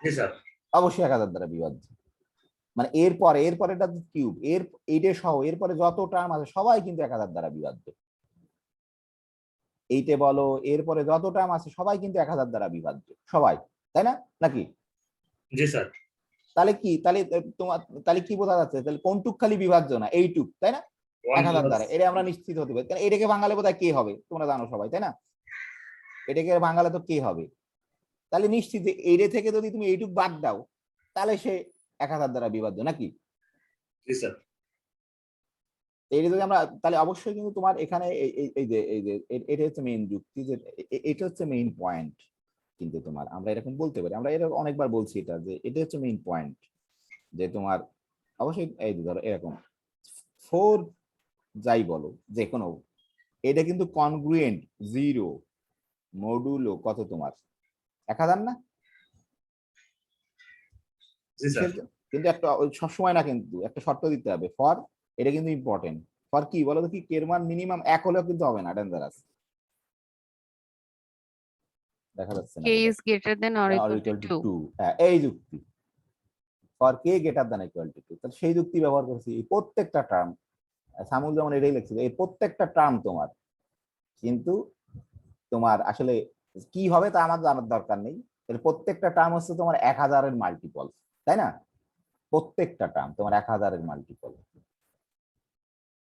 জি স্যার। অবশ্যই 1000 দ্বারা বিভাজ্য। মানে এরপরেটা কিউব, এইটা সহ এরপরে যত টার্ম আছে সবাই কিন্তু 1000 দ্বারা বিভাজ্য। এইটা বলো, এরপরে যত টার্ম আছে সবাই কিন্তু 1000 দ্বারা বিভাজ্য, সবাই, তাই না নাকি? জি স্যার। তাহলে কি, তোমার তাহলে কি বোঝা যাচ্ছে, তাহলে কোনটুক খালি বিভাজ্য না, এইটুক, তাই না? 1 1000 প্লাস। দ্বারা, এটা আমরা নিশ্চিত হতে পারি, কারণ এটাকে বাঙালি বোধহয় কে হবে তোমরা জানো সবাই, তাই না? এটাকে বাঙালি তো কে হবে, তাহলে নিশ্চিত যে এইটা থেকে যদি তুমি এইটুক বাদ দাও, তাহলে সে 1000 দ্বারা বিভাজ্য নাকি? জি স্যার। এইটা যদি আমরা, তাহলে অবশ্যই কিন্তু তোমার এখানে এই যে এটা হচ্ছে মেইন যুক্তি, যে এটা হচ্ছে মেইন পয়েন্ট। কিন্তু তোমার আমরা এরকম বলতে পারি, আমরা এরকম অনেকবার বলছি এটা, যে এটা হচ্ছে মেইন পয়েন্ট, যে তোমার অবশ্যই এই যে ধরো এরকম 4 যাই বলো যে কোনো, এটা কিন্তু কনগ্রুয়েন্ট 0 মডুলো কত তোমার 1000 না? জি স্যার। কিন্তু একটা সবসময় না, কিন্তু একটা শর্ত দিতে হবে ফর, এটা কিন্তু ইম্পর্টেন্ট। ফর কি বলো তো, কি কের মান মিনিমাম 1 হলেও কিন্তু হবে না, ডেঞ্জারাস। দেখা যাচ্ছে না k is greater than or equal to 2. 2, হ্যাঁ এই যুক্তি, for k greater than equal to 2, তাহলে সেই যুক্তি ব্যবহার করছি এই প্রত্যেকটা টার্ম। সামুল যেমন এটাই লিখছিল, এই প্রত্যেকটা টার্ম তোমার কিন্তু তোমার আসলে কি হবে তা আমার জানার দরকার নেই, এর প্রত্যেকটা টার্ম হচ্ছে তোমার 1000 এর মাল্টিপল, তাই না? প্রত্যেকটা টার্ম তোমার 1000 এর মাল্টিপল।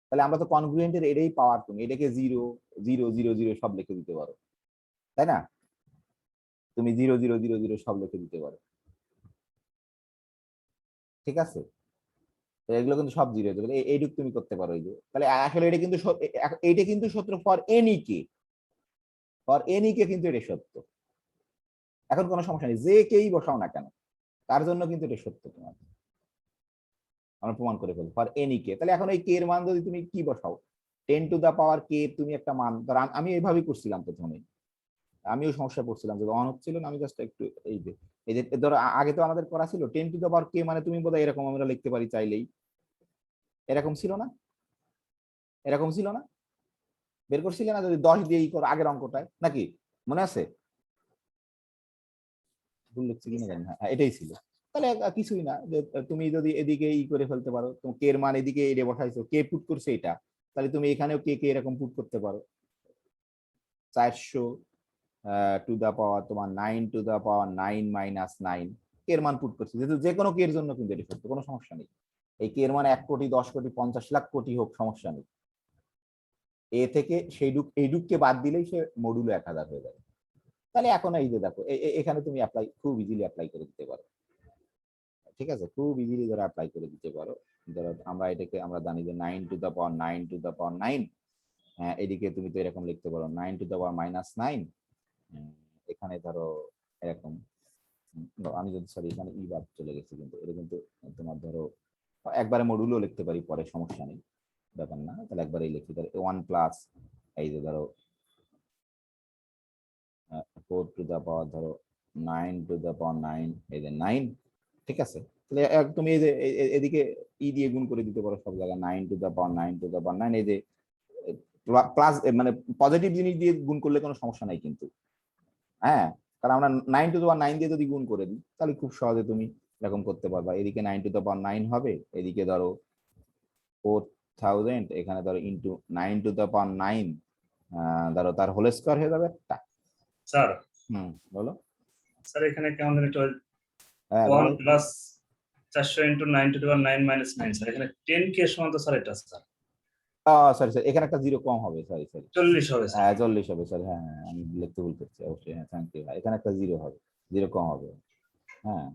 তাহলে আমরা তো কনগ্রুয়েন্টের এটাই পাওয়ার, তুমি এটাকে 0 0 0 0 সব লিখে দিতে পারো, তাই না? তুমি 0 0 0 0 সব লিখে দিতে পারো, ঠিক আছে? তো এগুলো কিন্তু সব 0 হয়ে যাবে, এইটুক তুমি করতে পারো। এই যে তাহলে আসলে এটা কিন্তু এইটা কিন্তু সত্য for any K, for any K কিন্তু এটা সত্য। এখন কোনো সমস্যা নেই, যে কেই বসাও না কেন তার জন্য কিন্তু এটা সত্য, তোমার আমরা প্রমাণ করে ফেলবো ফর এনি কে। তাহলে এখন এই কে এর মান যদি তুমি কি বসাও, 10 টু দা পাওয়ার কে, তুমি একটা মান ধর, আমি এইভাবেই করছিলাম প্রথমে, আমিও সমস্যা পড়ছিলাম যে অন হচ্ছিল না, আমি জাস্ট একটু এই যে ধরো আগে তো আমাদের করা ছিল 10 টু দা পাওয়ার কে, মানে তুমি বোধহয় এরকম আমরা লিখতে পারি চাইলেই, এরকম ছিল না, এরকম ছিল না, বের করছিলে না যদি 10 দিয়েই করো আগের অঙ্কটায়, নাকি মনে আছে? ভুল লিখছি কিনা জানি না, হ্যাঁ এটাই ছিল। তাহলে কিছুই না, যে তুমি যদি এদিকে করে ফেলতে পারো, তুমি কে এর মান এদিকে এটা বসাইছো, কে পুট করছে এটা, তাহলে তুমি এখানেও কে কে এরকম পুট করতে পারো, 400 টু দা পাওয়ার তোমার 9 টু দা পাওয়ার 9 মাইনাস 9 এর মান পুট করছি, যেহেতু যে কোনো কে এর জন্য কিন্তু এটি সত্য, কোনো সমস্যা নেই। এই কে এর মান 1 কোটি 10 কোটি 50 লাখ কোটি হোক, সমস্যা নেই। এ থেকে এই ডুককে বাদ দিলেই সে মডুলো 1000 হয়ে যাবে। তাহলে এখন এই যে দেখো এখানে তুমি অ্যাপ্লাই খুব ইজিলি অ্যাপ্লাই করে দিতে পারো, ঠিক আছে, খুব ইজিলি ধরো অ্যাপ্লাই করে দিতে পারো। ধরো আমরা এটাকে আমরা জানি যে 9 to the power 9 to the power 9, এদিকে তুমি তো এরকম লিখতে পারো 9 টু দা পাওয়ার মাইনাস 9, এখানে ধরো এরকম, আমি যদি সরি এখানে ই বাদ চলে গেছে, কিন্তু এটা কিন্তু তোমার ধরো একবারে মডুলও লিখতে পারি পরে, সমস্যা নেই, ব্যাপার না। তাহলে একবারেই লিখি, তাহলে 1 প্লাস এই যে ধরো 4 টু দা পাওয়ার ধরো 9 টু দা পাওয়ার 9, এই যে 9, ঠিক আছে। তাহলে তুমি এই যে এদিকে ই দিয়ে গুণ করে দিতে পারো সব জায়গায়, 9 to the power 9 to the power 9, এই যে প্লাস মানে পজিটিভ জিনিস দিয়ে গুণ করলে কোনো সমস্যা নাই কিন্তু, হ্যাঁ, কারণ আমরা 9 টু দা পাওয়ার 9 দিয়ে যদি গুণ করে দিই তাহলে খুব সহজে তুমি এরকম করতে পারবা। এদিকে 9 টু দা পাওয়ার 9 হবে, এদিকে ধরো 4000, এখানে ধরো ইনটু 9 টু দা পাওয়ার 9, ধরো তার হোল স্কয়ার হয়ে যাবে একটা। স্যার বলো স্যার এখানে কেমন একটু হ্যাঁ 1 plus 400 into 9 to the power 9 minus 9 sir, এখানে 10 কে সমান তো স্যার এটা স্যার সরি স্যার, এখানে একটা জিরো কম হবে, সরি 40 হবে স্যার। হ্যাঁ 40 হবে স্যার, হ্যাঁ আমি লিখতে ভুল করছি অবশ্যই, হ্যাঁ থ্যাংক ইউ, এখানে একটা জিরো হবে, জিরো কম হবে, হ্যাঁ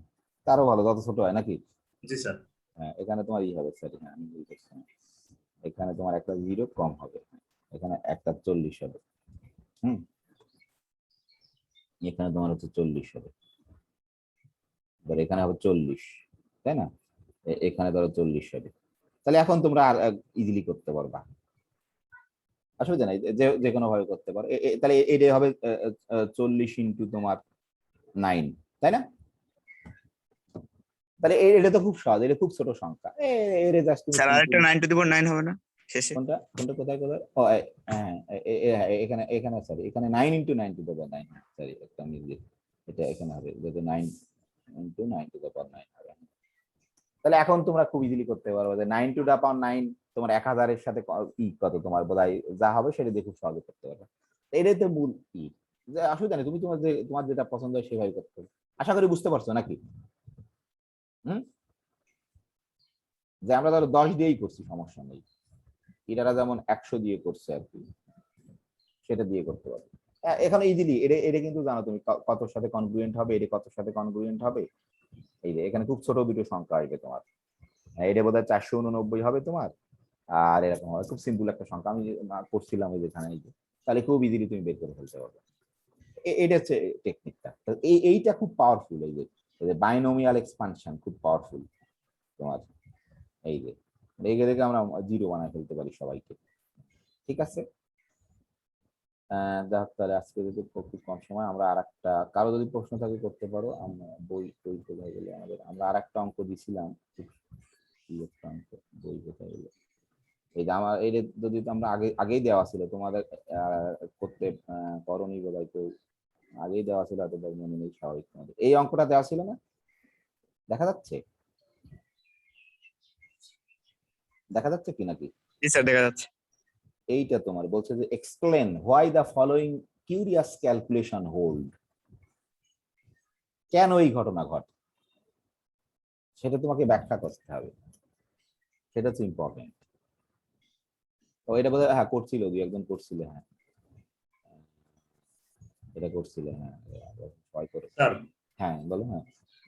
তারও ভালো, যত ছোট হয় নাকি। জি স্যার। হ্যাঁ এখানে তোমার ই হবে স্যার, হ্যাঁ আমি ভুল করছি, এখানে তোমার একটা জিরো কম হবে, এখানে একটা 40 হবে, এখানে তোমার হচ্ছে 40 হবে, এখানে হবে 40, তাই না, এখানে ধরো 40 হবে। তাহলে এখন তোমরা আর ইজিলি করতে পারবা, অসুবিধা নাই, যে কোনো ভাবে করতে পারো। তাহলে এটাই হবে 40 ইন্টু তোমার 9, তাই না। তাহলে এটা তো খুব সহজ, এটা খুব ছোট সংখ্যা, এটা জাস্ট তুমি স্যার আরেকটা 9 টু দি পাওয়ার 9 হবে না শেষে? কোনটা কোনটা কোথায় কোথায়, ও হ্যাঁ এখানে সরি, এখানে 9 into 9 to the power 9, sorry একটা মিস্টেক, এটা এখানে হবে যাতে 9 ইন্টু 9 টু দা পাওয়ার 9 হবে। তাহলে এখন তোমরা খুব ইজিলি করতে পারবে যে 9 টু দা পাওয়ার 9 তোমার 1000 এর সাথে কত তোমার বোধহয় যা হবে সেটা দিয়ে খুব সহজে করতে পারবে। এটাই তো মূল ই, যে অসুবিধা নেই, তুমি তোমার যেটা পছন্দ হয় সেভাবে করতে হবে। আশা করি বুঝতে পারছো নাকি। যে আমরা ধরো 10 দিয়েই করছি, সমস্যা নেই, এটারা যেমন 100 দিয়ে করছে আর কি, সেটা দিয়ে করতে পারবে এখানে ইজিলি। এটা কিন্তু জানো তুমি কতর সাথে কনগ্রুয়েন্ট হবে, এটা কতর সাথে কনগ্রুয়েন্ট হবে, এই যে এখানে খুব ছোট দুটো সংখ্যা আসবে তোমার, এটা বোধহয় 489 হবে তোমার, আর এরকম হবে, খুব সিম্পল একটা সংখ্যা, আমি করছিলাম এই যেখানে, এই যে তাহলে খুব ইজিলি তুমি বের করে ফেলতে পারবে। এটা হচ্ছে টেকনিকটা, এইটা খুব পাওয়ারফুল, এই যে বাইনোমিয়াল এক্সপানশন খুব পাওয়ারফুল তোমার, এই যে রেখে রেখে আমরা জিরো বানায় ফেলতে পারি সবাইকে, ঠিক আছে। যাক তাহলে আজকে যদি খুব কম সময়, আমরা আরেকটা, কারো যদি প্রশ্ন থাকে করতে পারো। আমরা বই কোথায় গেলে আমাদের, আমরা আরেকটা অঙ্ক দিছিলাম, বই কোথায় গেলে, এই যে আমার এই যদি আমরা আগেই দেওয়া ছিল তোমাদের, করতে করণী বোধহয় কেউ আগেই দেওয়া ছিল, হয়তো মনে নেই, স্বাভাবিক। তোমাদের এই অঙ্কটা দেওয়া ছিল না, দেখা যাচ্ছে কি নাকি? জি স্যার দেখা যাচ্ছে। এইটা তোমার বলছে যে explain why the following curious calculation hold, কেন এই ঘটনা ঘটে সেটা তোমাকে ব্যাখ্যা করতে হবে, সেটা হচ্ছে ইম্পর্টেন্ট। তো এটা বোধহয় হ্যাঁ করছিল, দুই একজন করছিল, হ্যাঁ এটা করছিল, হ্যাঁ ভয় করে, স্যার হ্যাঁ বলো, হ্যাঁ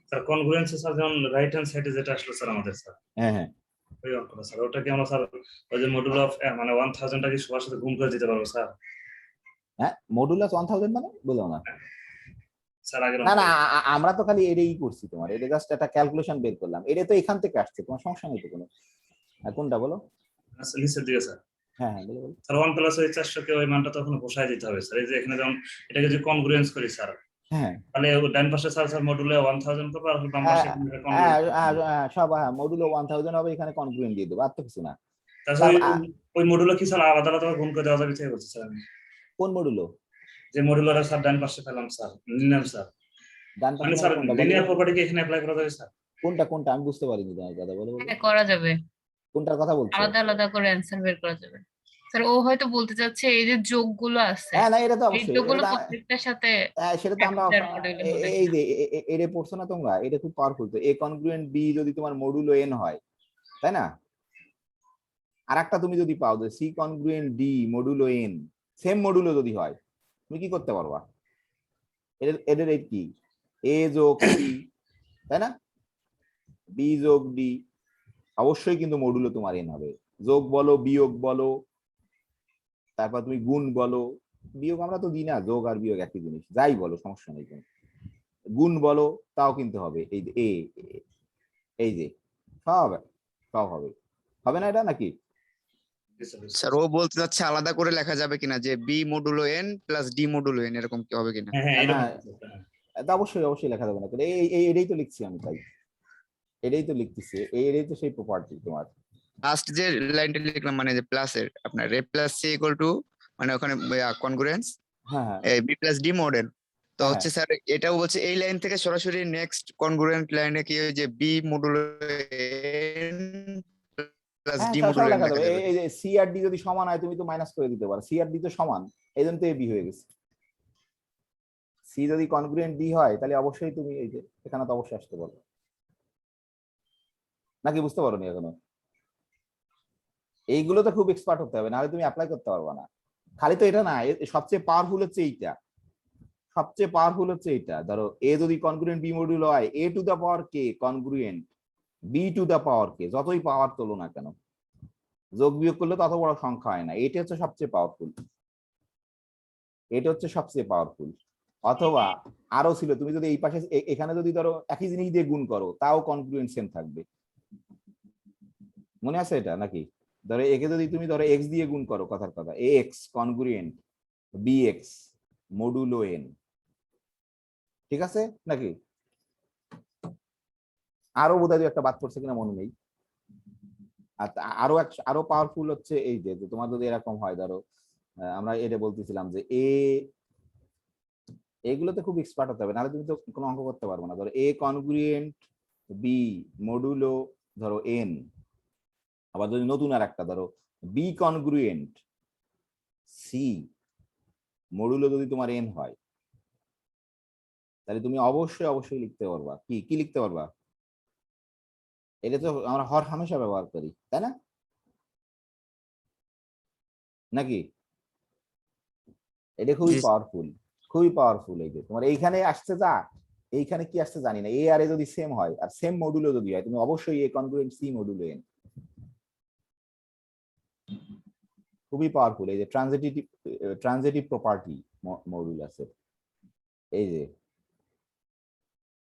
স্যার কনগ্রুয়েন্সি স্যার যেমন রাইট হ্যান্ড সাইডে যেটা আসলো স্যার আমাদের স্যার, হ্যাঁ ওই অঙ্কটা স্যার, ওটা কি আমরা স্যার ওই যে মডুল অফ মানে 1000 টাকে সবার সাথে গুণ করে দিতে পারবো স্যার? হ্যাঁ মডুলাস 1000 মানে বলো না স্যার আগের না, আমরা তো খালি এটাই করছি, তোমার এটা জাস্ট একটা ক্যালকুলেশন বের করলাম, এটা তো এখান থেকে আসছে, তোমার সমস্যা নেই তো কোনো। কোনটা বলো? নিচের দিকে স্যার। হ্যাঁ বলো স্যার 1 প্লাস ওই 400 কে ওই মানটা তখন বসায় দিতে হবে স্যার। এই যে এখানে যেমন এটাকে যদি কনগ্রুয়েন্স করি স্যার, হ্যাঁ তাহলে ডান পাশে স্যার মডুলে 1000 করবে, আর বাম পাশে সব হ্যাঁ মডুলো 1000 হবে, এখানে কনগ্রুয়েন্ট দিয়ে দেবো, আর তো কিছু না। তাহলে ওই মডুলে কি স্যার আলাদা আলাদা গুণ করে দেওয়া যাবে তাই বলছি স্যার আমি। কোন মডুলো? যে মডুলারা স্যার ডান পাশে পেলাম স্যার, নিলাম স্যার, ডান মানে পাশে স্যার কোনটা লিনিয়ার প্রপার্টি কি এখানে অ্যাপ্লাই করা যাবে স্যার? কোনটা আমি বুঝতে পারিনি তোমার কথা, বলো হ্যাঁ করা যাবে, কোনটার কথা বলছো? আলাদা আলাদা করে অ্যান্সার বের করা যাবে। স্যার ও হয়তো বলতে চাচ্ছে এই যে যোগগুলো আছে হ্যাঁ না এটা তো এই অবশ্যই যোগগুলো প্রত্যেকটার সাথে সেটা তো আমরা 1000 মডেলের হবে এই কিনা। যে এটা পড়ছো না তোমরা, এটা খুব পাওয়ারফুল। তো এ কনগ্রুয়েন্ট বি যদি তোমার মডুলো এন হয়, তাই না? আর একটা তুমি যদি পাও যে C congruent D modulo N, same modulo যদি হয়, তুমি কি করতে পারবা? এদের এদের এই কি এ যোগ সি, তাই না? বি যোগ ডি, অবশ্যই কিন্তু মডুলো তোমার এন হবে। যোগ বলো, বিয়োগ বলো, তারপর তুমি গুণ বলো, বিয়োগ আমরা তো দিই না, যোগ আর বিয়োগ একই জিনিস, যাই বলো সমস্যা নেই। গুণ বলো তাও কিন্তু হবে। এই যে এই যে সব সব হবে, হবে না এটা নাকি? স্যার ও বলতে চাচ্ছে আলাদা করে লেখা যাবে কিনা, যে B modulo N plus D modulo N, এরকম কি হবে কিনা? হ্যাঁ হ্যাঁ না, এরকম কিছু একটা, হ্যাঁ। তা অবশ্যই অবশ্যই লেখা যাবে না। এটাই তো লিখছি আমি, তাই এটাই তো লিখতেছি, এটাই তো সেই প্রপার্টি তোমার। লাস্ট যে লাইনটা লিখলাম মানে যে প্লাসের আপনার এ প্লাস সি ইকুয়াল টু, মানে ওখানে কনগ্রুয়েন্স হ্যাঁ হ্যাঁ বি প্লাস ডি মডেল। তো হ্যাঁ, হচ্ছে স্যার এটাও বলছে এই লাইন থেকে সরাসরি নেক্সট কনগ্রুয়েন্ট লাইনে কি ওই যে বি মডুলো এন প্লাস হ্যাঁ ডি সব মডুলো এন লেখা লেখা যাবে। যাবে। এই যে সি আর ডি যদি সমান হয় তুমি তো মাইনাস করে দিতে পারো, সি আর ডি তো সমান, এই জন্য তো এ বি হয়ে গেছে। সি যদি কনগ্রুয়েন্ট ডি হয় তাহলে অবশ্যই তুমি এই যে এখানে তো অবশ্যই আসতে পারো, নাকি বুঝতে পারো নি এখনো? এইগুলো তো খুব এক্সপার্ট হতে হবে, নাহলে তুমি অ্যাপ্লাই করতে পারবে না। খালি তো এটা না, সবচেয়ে পাওয়ারফুল হচ্ছে এইটা, সবচেয়ে পাওয়ারফুল হচ্ছে এটা। ধরো এ যদি কনগ্রুয়েন্ট বি মডিউল হয়, A to the power K congruent B to the power K, যতই পাওয়ার তোলো না কেন, যোগ বিয়োগ করলে তত বড় সংখ্যা হয় না। এটা হচ্ছে সবচেয়ে পাওয়ারফুল, এটা হচ্ছে সবচেয়ে পাওয়ারফুল। অথবা আরো ছিল, তুমি যদি এই পাশে এখানে যদি ধরো একই জিনিস দিয়ে গুণ করো তাও কনগ্রুয়েন্ট সেম থাকবে, মনে আছে এটা নাকি? ধরো একে যদি তুমি ধরো এক্স দিয়ে গুণ করো, কথার কথা A X congruent B X modulo N, ঠিক আছে নাকি? আরো বোধহয় একটা বাদ পড়ছে কিনা মনে নেই। আর আরো পাওয়ারফুল হচ্ছে এই যে তোমার যদি এরকম হয়, ধরো আমরা এটা বলতেছিলাম যে এগুলোতে খুব এক্সপার্ট হতে হবে, নাহলে তুমি তো কোনো অঙ্ক করতে পারবে না। ধরো এ কনগ্রুয়েন্ট বি মডুলো ধরো এন, আবার যদি নতুন আর একটা ধরো বি কনগ্রুয়েন্ট সি মডুলো যদি তোমার এন হয়, তাহলে তুমি অবশ্যই অবশ্যই লিখতে পারবা। কি কি লিখতে পারবা? এটা তো আমরা হর হামেশা ব্যবহার করি, তাই না? নাকি? এটা খুবই জি পাওয়ারফুল, খুবই পাওয়ারফুল। এই যে তোমার এইখানে আসছে যা, এইখানে কি আসছে জানি না, এ আর এ যদি সেম হয় আর সেম মডুলো যদি হয়, তুমি অবশ্যই এ কনগ্রুয়েন্ট সি মডুলো এন, খুবই পাওয়ারফুল। এই যে ট্রানজিটিভ প্রপার্টি মডুল আছে, এই যে,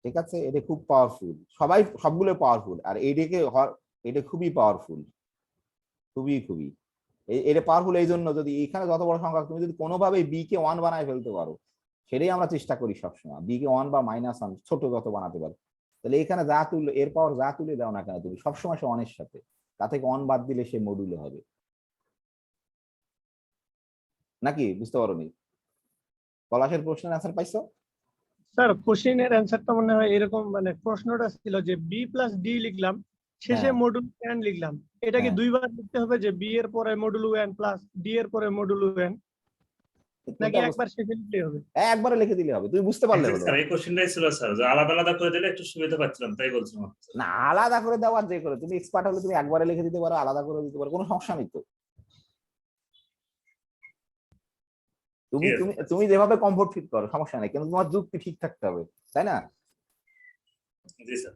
ঠিক আছে? এটা খুব পাওয়ারফুল, সবাই সবগুলো পাওয়ারফুল। আর এইটাকে এটা খুবই পাওয়ারফুল, খুবই খুবই এটা পাওয়ারফুল। এই জন্য যদি এখানে যত বড় সংখ্যা, তুমি যদি কোনোভাবে বি কে 1 বানায় ফেলতে পারো, সেটাই আমরা চেষ্টা করি সবসময়, বি কে 1 বা -1 ছোট যত বানাতে পারো। তাহলে এখানে যা তুললে, এর পাওয়ার যা তুলে দাও না কেন তুমি সবসময় সে 1 এর সাথে, তা থেকে 1 বাদ দিলে সে মডুলে হবে। নাকি বুঝতে পারোনি? পলাশের প্রশ্নের অ্যান্সার পাইছো? স্যার কোশ্চেনের অ্যান্সারটা মনে হয় এরকম, মানে প্রশ্নটা ছিল যে বি প্লাস ডি লিখলাম, শেষে হ্যাঁ মডুল এন লিখলাম, এটা কি হ্যাঁ, দুইবার লিখতে হবে যে বি এর পরে মডুল এন প্লাস ডি এর পরে মডুল এন, নাকি কোনটা একবার শেষে লিখলেই হবে? একবারে লিখে দিলে হবে, তুমি বুঝতে পারলে হলো। স্যার এই কোশ্চেনটাই ছিল স্যার, যে আলাদা আলাদা করে দিলে একটু সুবিধা পাচ্ছিলাম, তাই বলছিলাম। না আলাদা করে দেওয়ার যে করে, তুমি এক্সপার্ট হলে তুমি একবারে লিখে দিতে পারো, আলাদা করে দিতে পারো, কোনো সমস্যা নেই তো। তুমি ঠিক তুমি আছে তুমি যেভাবে কমফোর্ট ফিল করো সমস্যা নেই, কিন্তু তোমার যুক্তি ঠিক থাকতে হবে, তাই না? জি স্যার।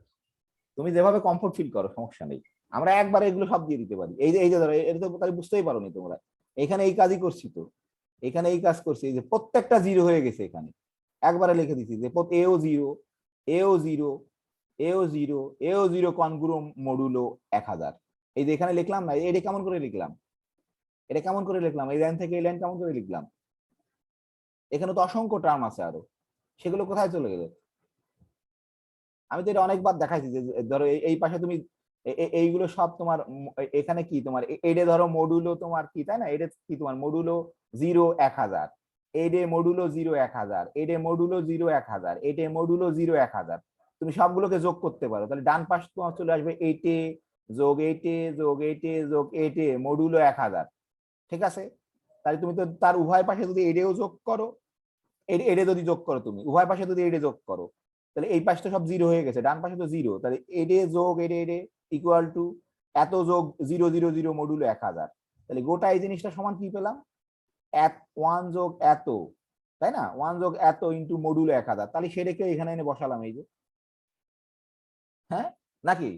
তুমি যেভাবে কমফোর্ট ফিল করো সমস্যা নেই, আমরা একবারে এগুলো সব দিয়ে দিতে পারি। এই যে ধরো এটা তো তাই বুঝতেই পারোনি তোমরা, এখানে এই কাজই করছি তো, এখানে এই কাজ করছি, এই যে প্রত্যেকটা জিরো হয়ে গেছে এখানে, একবারে লিখে দিচ্ছি যে এও জিরো, এও জিরো, এও জিরো, এও জিরো কনগ্রুো মডুলো 1000। এই যে এখানে লিখলাম না, এটা কেমন করে লিখলাম, এটা কেমন করে লিখলাম, এই লাইন থেকে এই লাইন কেমন করে লিখলাম? এখানে তো অসংখ্য টার্ম আছে আরো, সেগুলো কোথায় চলে গেল? আমি তো এটা অনেকবার দেখাইছি যে ধরো এই পাশে তুমি এইগুলো সব তোমার এখানে কি তোমার এইটা ধরো মডুলো তোমার কি, তাই না? এটা কি তোমার মডুলো 0 1000, এইডে মডুলো 0 1000, এইডে মডুলো 0 1000, এইডে মডুলো 0 1000, তুমি সবগুলোকে যোগ করতে পারো, তাহলে ডান পাশ তোমার চলে আসবে 8 যোগ 8 যোগ 8 যোগ 8 মডুলো 1000, ঠিক আছে, তাহলে তুমি তো তার উভয় পাশে যদি এডেও যোগ করো, এডে যদি যোগ করো, তুমি উভয় পাশে যদি এডে যোগ করো, তাহলে এই পাশে তো সব জিরো হয়ে গেছে, ডান পাশে তো জিরো, তাহলে এডে যোগ এডে এডে ইকুয়াল টু এত যোগ 000 মডুলো 1000, তাহলে গোটা এই জিনিসটা সমান কি পেলাম, 1 যোগ এত, তাই না, 1 যোগ এত ইন্টু মডুলো 1000, তাহলে সেটাকে এখানে এনে বসালাম এই যে, হ্যাঁ নাকি?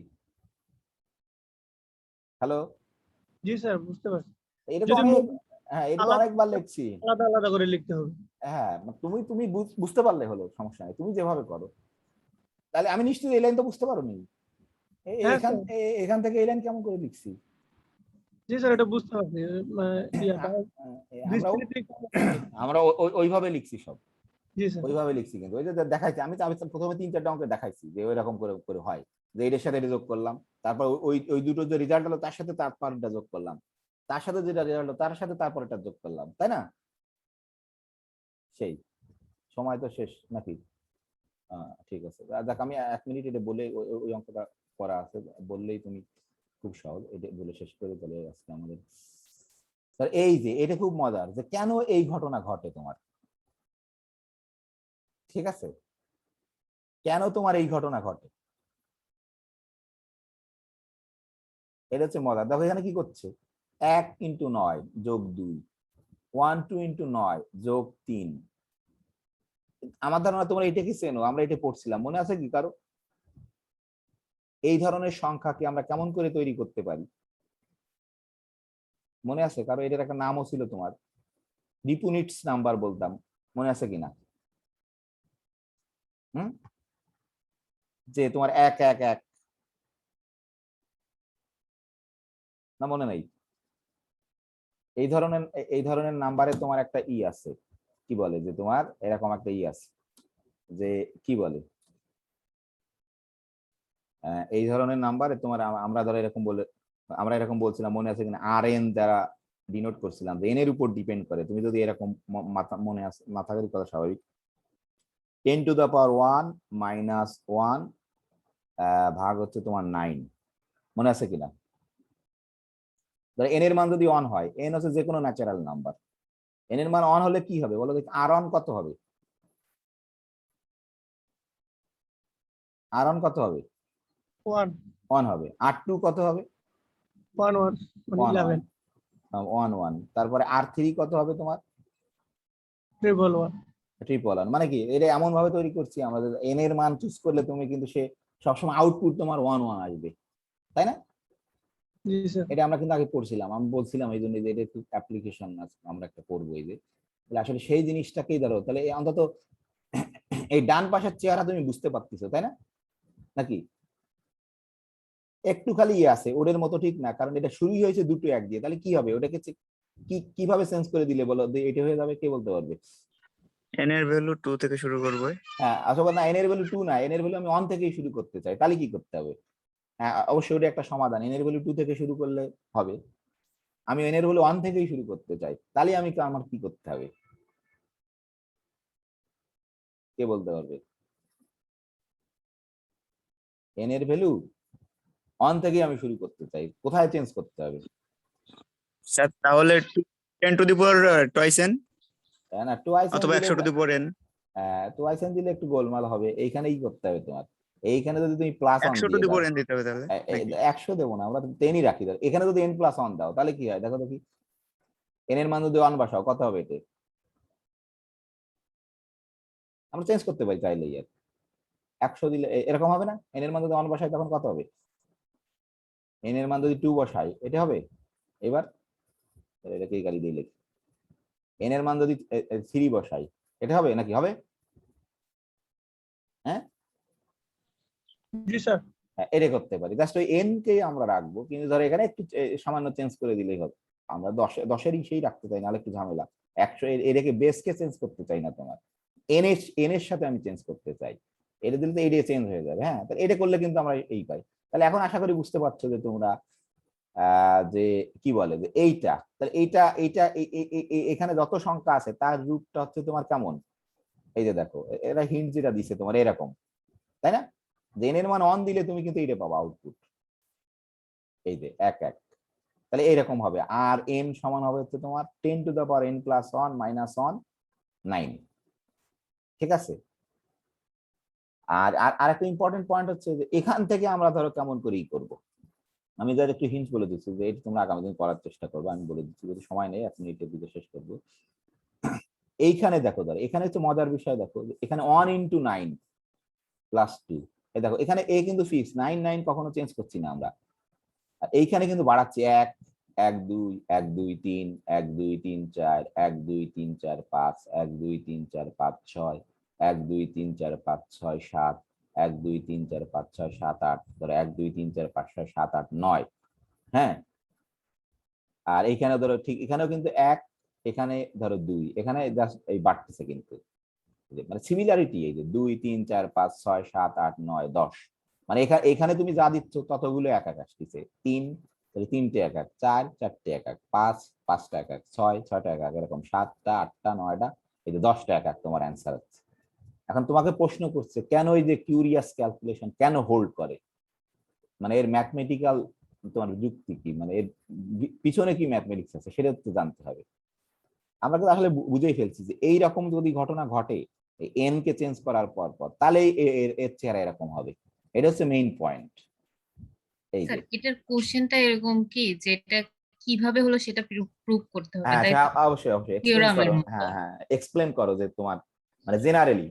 হ্যালো, জি স্যার, বুঝতে পারছি। এটা তো যদি অনেক, হ্যাঁ এটা তো আলাদা অনেকবার লিখছি। আলাদা আলাদা করে লিখতে হবে। হ্যাঁ তুমি তুমি বুঝতে পারলে হলো, সমস্যা নেই, তুমি যেভাবে করো। তাহলে আমি নিশ্চয়ই এই লাইন তো বুঝতে পারো নি, হ্যাঁ এখান স্যার, এখান থেকে এই লাইন কেমন করে লিখছি? জি স্যার, এটা বুঝতে পারছি। ইয়াটা আমরাও বিস্তৃতি আমরা ওইভাবে লিখছি সব, জি স্যার। ওইভাবে লিখছি, কিন্তু ওই যে দেখাইছি আমি প্রথমে 3-4টা অঙ্কে দেখাইছি যে ওইরকম করে করে হয়, যে এটার সাথে এটা যোগ করলাম, তারপর ওই ওই দুটো যে রেজাল্ট হলো তার সাথে তারপরটা যোগ করলাম, তার সাথে যেটা রেজাল্ট হলো তার সাথে তারপরটা যোগ করলাম, তাই না? সেই সময় তো শেষ নাকি? ঠিক আছে, দেখ আমি 1 মিনিট এটা বলে ওই অঙ্কটা করা আছে, বললেই তুমি খুব সহজ, এটা বলে শেষ করে চলে আজকে আমাদের। স্যার এই যে এটা খুব মজার, যে কেন এই ঘটনা ঘটে তোমার, ঠিক আছে, কেন তোমার এই ঘটনা ঘটে, এটা হচ্ছে মজার। দেখো এখানে কি করছে, 1 × 9 যোগ 2, 1 2 × 9 যোগ 3, আমার ধারণা তোমরা এটা কি চেনো, আমরা এটা পড়ছিলাম, মনে আছে কি কারো? এই ধরনের সংখ্যাকে আমরা কেমন করে তৈরি করতে পারি, মনে আছে কারো? এটার একটা নামও ছিল তোমার, রিপুনিটস নাম্বার বলতাম, মনে আছে কিনা? হুম, যে তোমার 1 1 1, না মনে নাই? এই ধরনের নাম্বারে তোমার একটা আছে, কি বলে, যে তোমার এরকম একটা আছে, যে কি বলে, এই ধরনের নাম্বারে তোমার আমরা ধরো এরকম বলে, আমরা এরকম বলছিলাম, মনে আছে কিনা, RN দ্বারা ডিনোট করছিলাম, যে এন এর উপর ডিপেন্ড করে, তুমি যদি এরকম মাথা মনে আছে, মাথা করি কথা স্বাভাবিক, 10⁻1 - 1 ভাগ হচ্ছে তোমার 9, মনে আছে কিনা? ধরো এন এর মান যদি 1 হয়, এন হচ্ছে যে কোনো ন্যাচারাল নাম্বার, এন এর মান 1 হলে কি হবে বলো দেখি, R1 কত হবে, R1 কত হবে? 1 1 হবে। R2 কত হবে? 1 1 1 11 1 1। তারপরে R3 কত হবে তোমার? 1 1 মানে কি, এটা এমন ভাবে তৈরি করছি আমাদের, এন এর মান চুজ করলে তুমি কিন্তু সে সবসময় আউটপুট তোমার 1 1 আসবে, তাই না? জি স্যার। এটা আমরা কিন্তু আগে পড়ছিলাম, আমি বলছিলাম এই জন্য যে এটা একটু অ্যাপ্লিকেশন আছে, আমরা একটা পড়বো এই যে, তাহলে আসলে সেই জিনিসটাকেই ধরো, তাহলে অন্তত এই ডান পাশের চেহারা তুমি বুঝতে পারতেছো, তাই না নাকি? একটু খালি আছে ওদের মতো ঠিক না, কারণ এটা শুরুই হয়েছে 2 1 দিয়ে, তাহলে কি হবে ওটাকে কিভাবে চেঞ্জ করে দিলে বলো, এটা হয়ে যাবে, কে বলতে পারবে? n এর ভ্যালু 2 থেকে শুরু করবো। হ্যাঁ আসলে না, এন এর ভ্যালু 2 না, এন এর ভ্যালু আমি 1 থেকেই শুরু করতে চাই, তাহলে কি করতে হবে? হ্যাঁ অবশ্যই ওটা একটা সমাধান, এন এর ভ্যালু 2 থেকে শুরু করলে হবে, আমি এন এর ভ্যালু 1 থেকেই শুরু করতে চাই, তাহলে আমার কি করতে হবে, কে বলতে পারবে? এন এর ভ্যালু 1 থেকেই আমি শুরু করতে চাই, কোথায় চেঞ্জ করতে হবে? স্যার তাহলে 10 to the power twice n তাই না, টুয়াইস এন অথবা দিলে, 100 to the power n, twice N দিলে একটু গোলমাল হবে, এইখানেই করতে হবে তোমার, এইখানে যদি তুমি প্লাস 1 100 টু দিয়ে দি দাও, পাওয়ার n দিতে হবে তাহলে নাকি? 100 দেবো না, আমরা 10ই রাখি, ধর এখানে যদি n+1 দাও তাহলে কি হয় দেখো দেখি, এন এর মান যদি 1 বসাও কত হবে, এতে আমরা চেঞ্জ করতে পারি চাইলেই, আর 100 দিলে এরকম হবে না, এন এর মান যদি 1 বসাই তখন কত হবে, এন এর মান যদি 2 বসাই এটা হবে, এবার এটাকেই গালি দিয়ে লিখি, এন এর মান যদি 3 বসাই এটা হবে নাকি, হবে? হ্যাঁ জি স্যার। হ্যাঁ এটা করতে পারি, জাস্ট ওই এন কে আমরা রাখবো, কিন্তু ধরো এখানে একটু সামান্য চেঞ্জ করে দিলেই হবে, আমরা 10-10-এরই সেই রাখতে চাই, নাহলে একটু ঝামেলা, 100 এটাকে বেসকে চেঞ্জ করতে চাই না তোমার, এন এর সাথে আমি চেঞ্জ করতে চাই, এটা দিলে তো এটা চেঞ্জ হয়ে যাবে, হ্যাঁ তাহলে এটা করলে কিন্তু আমরা এই পাই। তাহলে এখন আশা করি বুঝতে পারছো যে তোমরা যে কি বলে, যে এইটা, তাহলে এইটা এইটা এখানে যত সংখ্যা আছে তার রূপটা হচ্ছে তোমার কেমন, এই যে দেখো এরা হিন্ট যেটা দিছে তোমার এরকম, তাই না? যে এন এর মান 1 দিলে তুমি কিন্তু এইটা পাবা আউটপুট, এই যে 1 1, তাহলে এরকম হবে, আর n সমান হবে হচ্ছে তোমার 10 to the power n plus 1 minus 1 9। ঠিক আছে, আর আরেকটা ইম্পর্টেন্ট পয়েন্ট হচ্ছে যে এখান থেকে আমরা ধরো কেমন করে ই করবো, আমি ধর একটু হিন্ট বলে দিচ্ছি যে এটা তোমরা আগামী দিন করার চেষ্টা করবো, আমি বলে দিচ্ছি যদি সময় নেই 1 মিনিটের দিকে শেষ করবো। এইখানে দেখো ধরো এখানে হচ্ছে মজার বিষয়, দেখো এখানে 1 ইন্টু 9 প্লাস 2, এই দেখো এখানে এ কিন্তু ফিক্স 9 9 কখনো চেঞ্জ করছি না আমরা, আর এইখানে কিন্তু বাড়াচ্ছি 1 1 2 1 2 3 1 2 3 4 1 2 3 4 5 1 2 3 4 5 6 1 2 3 4 5 6 7 1 2 3 4 5 6 7 8, ধরো 1 2 3 4 5 6 7 8 9। হ্যাঁ, আর এইখানে ধরো ঠিক এখানেও কিন্তু 1, এখানে ধরো 2, এখানে জাস্ট এই বাড়তেছে কিন্তু, মানে সিমিলারিটি এই যে 2 3 4 5 6 7 8 9 10, মানে এখানে তুমি যা দিচ্ছ ততগুলো এক এক আসতেছে, 3 তাহলে 3টে এক এক, 4 4টে এক এক, 5 5টা এক এক, 6 6টা এক এক, এরকম 7টা 8টা 9টা, এই যে 10টা এক এক তোমার অ্যান্সার হচ্ছে। এখন তোমাকে প্রশ্ন করছে কেন এই যে কিউরিয়াস ক্যালকুলেশন কেন হোল্ড করে, মানে এর ম্যাথমেটিক্যাল তোমার যুক্তি কি, মানে এর পিছনে কি ম্যাথমেটিক্স আছে সেটা তো জানতে হবে। আমরা তো আসলে বুঝেই ফেলছি যে এইরকম যদি ঘটনা ঘটে এন কে চেঞ্জ করার পর পর, তাহলে এর চেহারা এরকম হবে, এটা হচ্ছে মেইন পয়েন্ট। এই স্যার যে এটার কোশ্চেনটা এরকম কি যে এটা কিভাবে হলো সেটা প্রুভ করতে হবে, হ্যাঁ তাই তো? অবশ্যই অবশ্যই এক্সপ্লেন থিওরামের করো, মতো। হ্যাঁ হ্যাঁ এক্সপ্লেন করো যে তোমার মানে জেনারেলি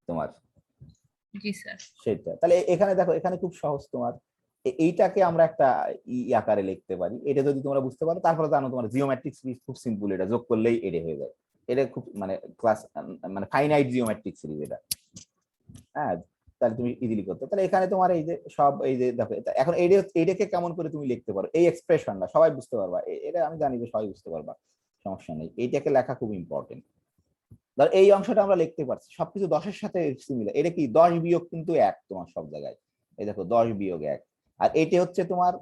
তোমার জি স্যার। সেটা। তাহলে এখানে দেখো এখানে খুব সহজ তোমার, এইটাকে আমরা একটা আকারে লিখতে পারি, এটা যদি তোমরা বুঝতে পারো তারপরে জানো তোমার জিওমেট্রিক সিরিজ খুব সিম্পল, এটা যোগ করলেই এটা হয়ে যায়, এটা খুব মানে ক্লাস মানে ফাইনাইট জিওমেট্রিক সিরিজ এটা। হ্যাঁ, তাহলে তুমি ইজিলি করতে, তাহলে এখানে তোমার এই যে সব এই যে দেখো এখন এইটাকে কেমন করে তুমি লিখতে পারো, এই এক্সপ্রেশনটা সবাই বুঝতে পারবা, এটা আমি জানি যে সবাই বুঝতে পারবা, সমস্যা নেই, এইটাকে লেখা খুব ইম্পর্টেন্ট। ধর এই অংশটা আমরা লিখতে পারছি সবকিছু 10-এর সাথে সিমিলার, এটা কি 10 বিয়োগ কিন্তু 1 তোমার সব জায়গায়, এই দেখো 10 বিয়োগ 1, আর এটা হচ্ছে তোমার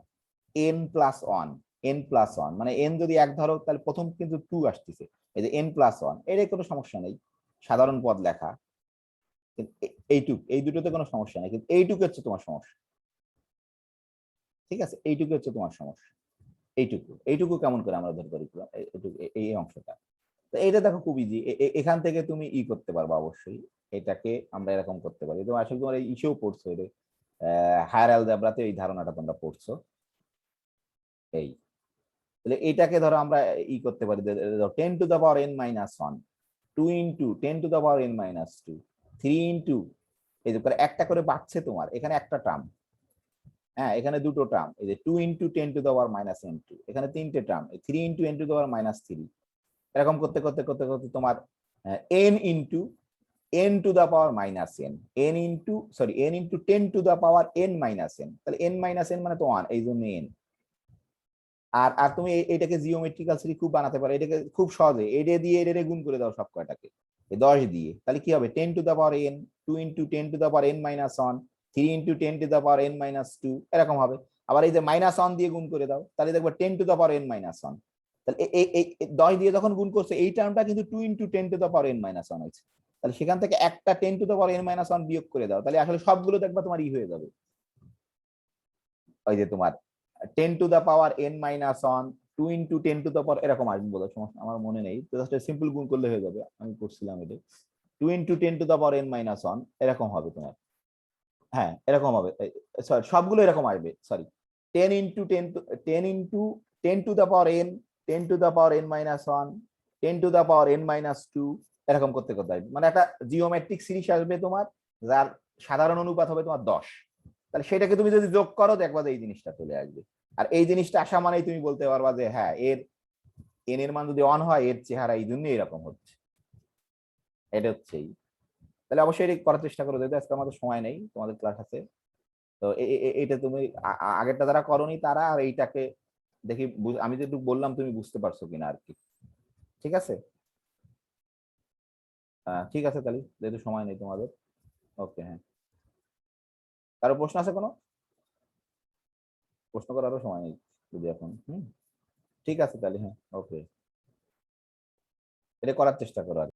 n প্লাস 1, n প্লাস 1 মানে n যদি 1 ধরো তাহলে প্রথম কিন্তু 2 আসতেছে, এই যে n প্লাস 1, এর কোনো সমস্যা নেই, সাধারণ পদ লেখা, এইটুকু এই দুটোতে কোনো সমস্যা নেই, কিন্তু এইটুকু হচ্ছে তোমার সমস্যা। ঠিক আছে, এইটুকু হচ্ছে তোমার সমস্যা, এইটুকু কেমন করে আমরা ধরতে পারি, এইটুকু এই অংশটা, তো এটা দেখো খুব ইজি, এখান থেকে তুমি করতে পারবা অবশ্যই, এটাকে আমরা এরকম করতে পারি, তো আসলে তোমার এই ইস্যুও পড়ছো, এটা হায়ার অ্যালজেব্রাতে এই ধারণাটা তোমরা পড়ছো। এই তাহলে এটাকে ধরো আমরা করতে পারি, 10 to the power n minus 1, 2 into 10 to the power n minus 2, 3 into এই যে একটা করে বাড়ছে তোমার, এখানে একটা টার্ম, হ্যাঁ এখানে দুটো টার্ম, এই যে 2 into 10 to the power minus n2, এখানে তিনটে term, 3 into n to the power minus 3, এরকম করতে করতে করতে করতে তোমার n into n to the power minus n, n into sorry n into 10 to the power n minus n, তাহলে n minus n মানে তো 1, এই জন্য n। আর তুমি এটাকে জিওমেট্রিক্যাল সিরিজ খুব বানাতে পারো, এটাকে খুব সহজে এটা দিয়ে এটা গুণ করে দাও সব কয়টাকে, এই 10 দিয়ে, তাহলে কি হবে 10 to the power n, 2 into 10 to the power n minus 1, 3 into 10 to the power n minus 2, এরকম হবে। আবার এই যে মাইনাস 1 দিয়ে গুণ করে দাও, তাহলে দেখবে 10 to the power n minus 1, তাহলে এই 10 দিয়ে যখন গুণ করছে এই টার্মটা কিন্তু 2 into 10 to the power n minus 1 হয়েছে, তাহলে সেখান থেকে একটা 10 to the power n minus 1 বিয়োগ করে দাও, তাহলে আসলে সবগুলো দেখবা তোমার হয়ে যাবে, ওই যে তোমার 10 to the power n minus 1, 2 into 10 to the power এরকম আসবে বলে, সমস্যা আমার মনে নেই, তো জাস্ট সিম্পল গুণ করলে হয়ে যাবে, আমি করছিলাম এটা 2 into 10 to the power n minus 1 এরকম হবে তোমার, হ্যাঁ এরকম হবে, সরি সবগুলো এরকম আসবে, sorry 10 into 10 to the power n, 10 to the power n minus 1, 10 to the power n minus 2, এরকম করতে করতে আসবে, মানে একটা জিওমেট্রিক সিরিজ আসবে তোমার, যার সাধারণ অনুপাত হবে তোমার 10, তাহলে সেটাকে তুমি যদি যোগ করো দেখবা যে এই জিনিসটা চলে আসবে, আর এই জিনিসটা আসা মানেই তুমি বলতে পারবা যে হ্যাঁ এর n এর মান যদি 1 হয় এর চেহারা এই জন্য এরকম হচ্ছে, এটা হচ্ছেই। তাহলে অবশ্যই এটা করার চেষ্টা করো, যেহেতু আজকে আমাদের সময় নেই, তোমাদের ক্লাস আছে, তো এইটা তুমি আগেরটা যারা করোনি তারা আর এইটাকে দেখি, আমি যেটুকু বললাম তুমি বুঝতে পারছো কিনা আর কি, ঠিক আছে? ঠিক আছে তাহলে, যেহেতু সময় নেই তোমাদের, ওকে হ্যাঁ, কারো প্রশ্ন আছে কোনো? প্রশ্ন করারও সময় নেই যদি এখন, ঠিক আছে তাহলে, হ্যাঁ ওকে, এটা করার চেষ্টা করো আর